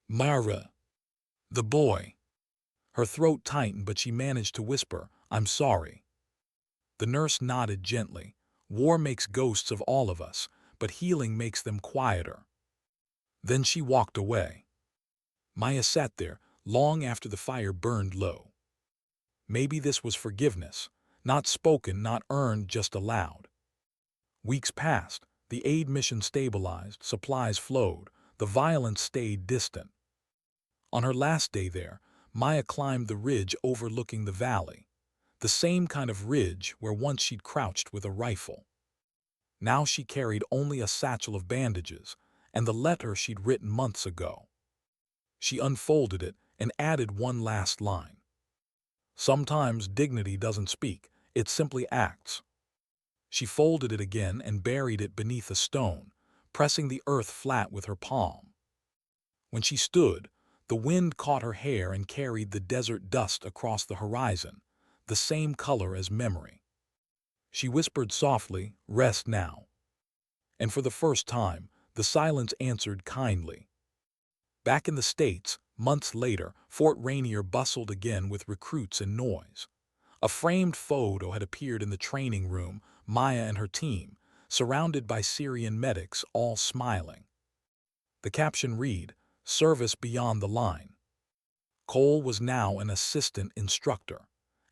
"Mara." "The boy." Her throat tightened, but she managed to whisper, "I'm sorry." The nurse nodded gently. "War makes ghosts of all of us, but healing makes them quieter." Then she walked away. Maya sat there, long after the fire burned low. Maybe this was forgiveness, not spoken, not earned, just allowed. Weeks passed, the aid mission stabilized, supplies flowed, the violence stayed distant. On her last day there, Maya climbed the ridge overlooking the valley, the same kind of ridge where once she'd crouched with a rifle. Now she carried only a satchel of bandages and the letter she'd written months ago. She unfolded it and added one last line. Sometimes dignity doesn't speak, it simply acts. She folded it again and buried it beneath a stone, pressing the earth flat with her palm. When she stood, the wind caught her hair and carried the desert dust across the horizon, the same color as memory. She whispered softly, "Rest now." And for the first time, the silence answered kindly. Back in the States, months later, Fort Rainier bustled again with recruits and noise. A framed photo had appeared in the training room, Maya and her team, surrounded by Syrian medics, all smiling. The caption read, "Service beyond the line." Cole was now an assistant instructor.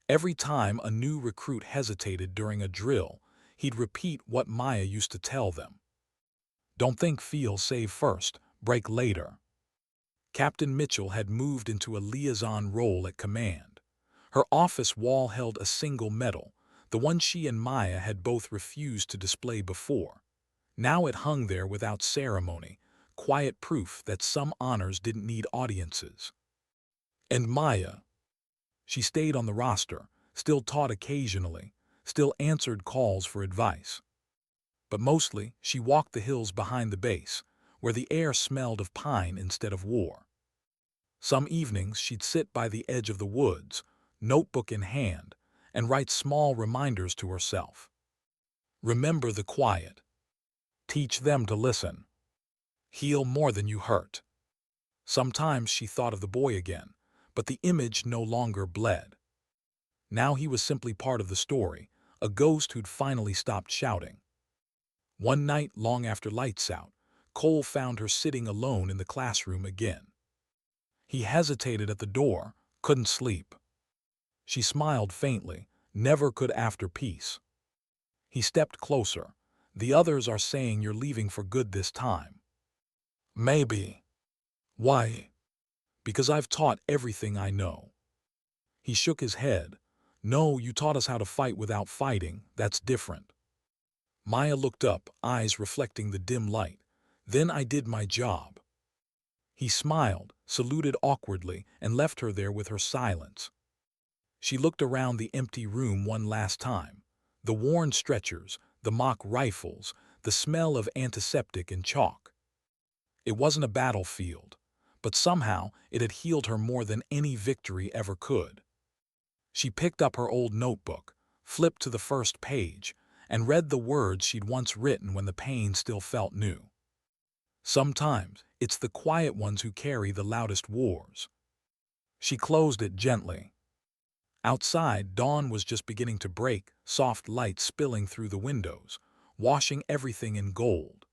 Every time a new recruit hesitated during a drill, he'd repeat what Maya used to tell them. "Don't think, feel, save first, break later." Captain Mitchell had moved into a liaison role at command. Her office wall held a single medal, the one she and Maya had both refused to display before. Now it hung there without ceremony, quiet proof that some honors didn't need audiences. And Maya, she stayed on the roster, still taught occasionally, still answered calls for advice. But mostly, she walked the hills behind the base, where the air smelled of pine instead of war. Some evenings she'd sit by the edge of the woods, notebook in hand, and write small reminders to herself. Remember the quiet. Teach them to listen. Heal more than you hurt. Sometimes she thought of the boy again, but the image no longer bled. Now he was simply part of the story, a ghost who'd finally stopped shouting. One night, long after lights out, Cole found her sitting alone in the classroom again. He hesitated at the door, couldn't sleep. She smiled faintly, never could after peace. He stepped closer. "The others are saying you're leaving for good this time." "Maybe." "Why?" "Because I've taught everything I know." He shook his head. "No, you taught us how to fight without fighting. That's different." Maya looked up, eyes reflecting the dim light. "Then I did my job." He smiled, saluted awkwardly, and left her there with her silence. She looked around the empty room one last time. The worn stretchers, the mock rifles, the smell of antiseptic and chalk. It wasn't a battlefield, but somehow it had healed her more than any victory ever could. She picked up her old notebook, flipped to the first page, and read the words she'd once written when the pain still felt new. Sometimes it's the quiet ones who carry the loudest wars. She closed it gently. Outside, dawn was just beginning to break, soft light spilling through the windows, washing everything in gold.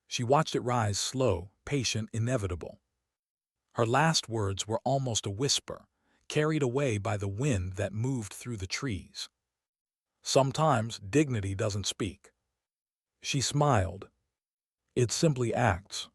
She watched it rise, slow, patient, inevitable. Her last words were almost a whisper, carried away by the wind that moved through the trees. "Sometimes dignity doesn't speak." She smiled. "It simply acts."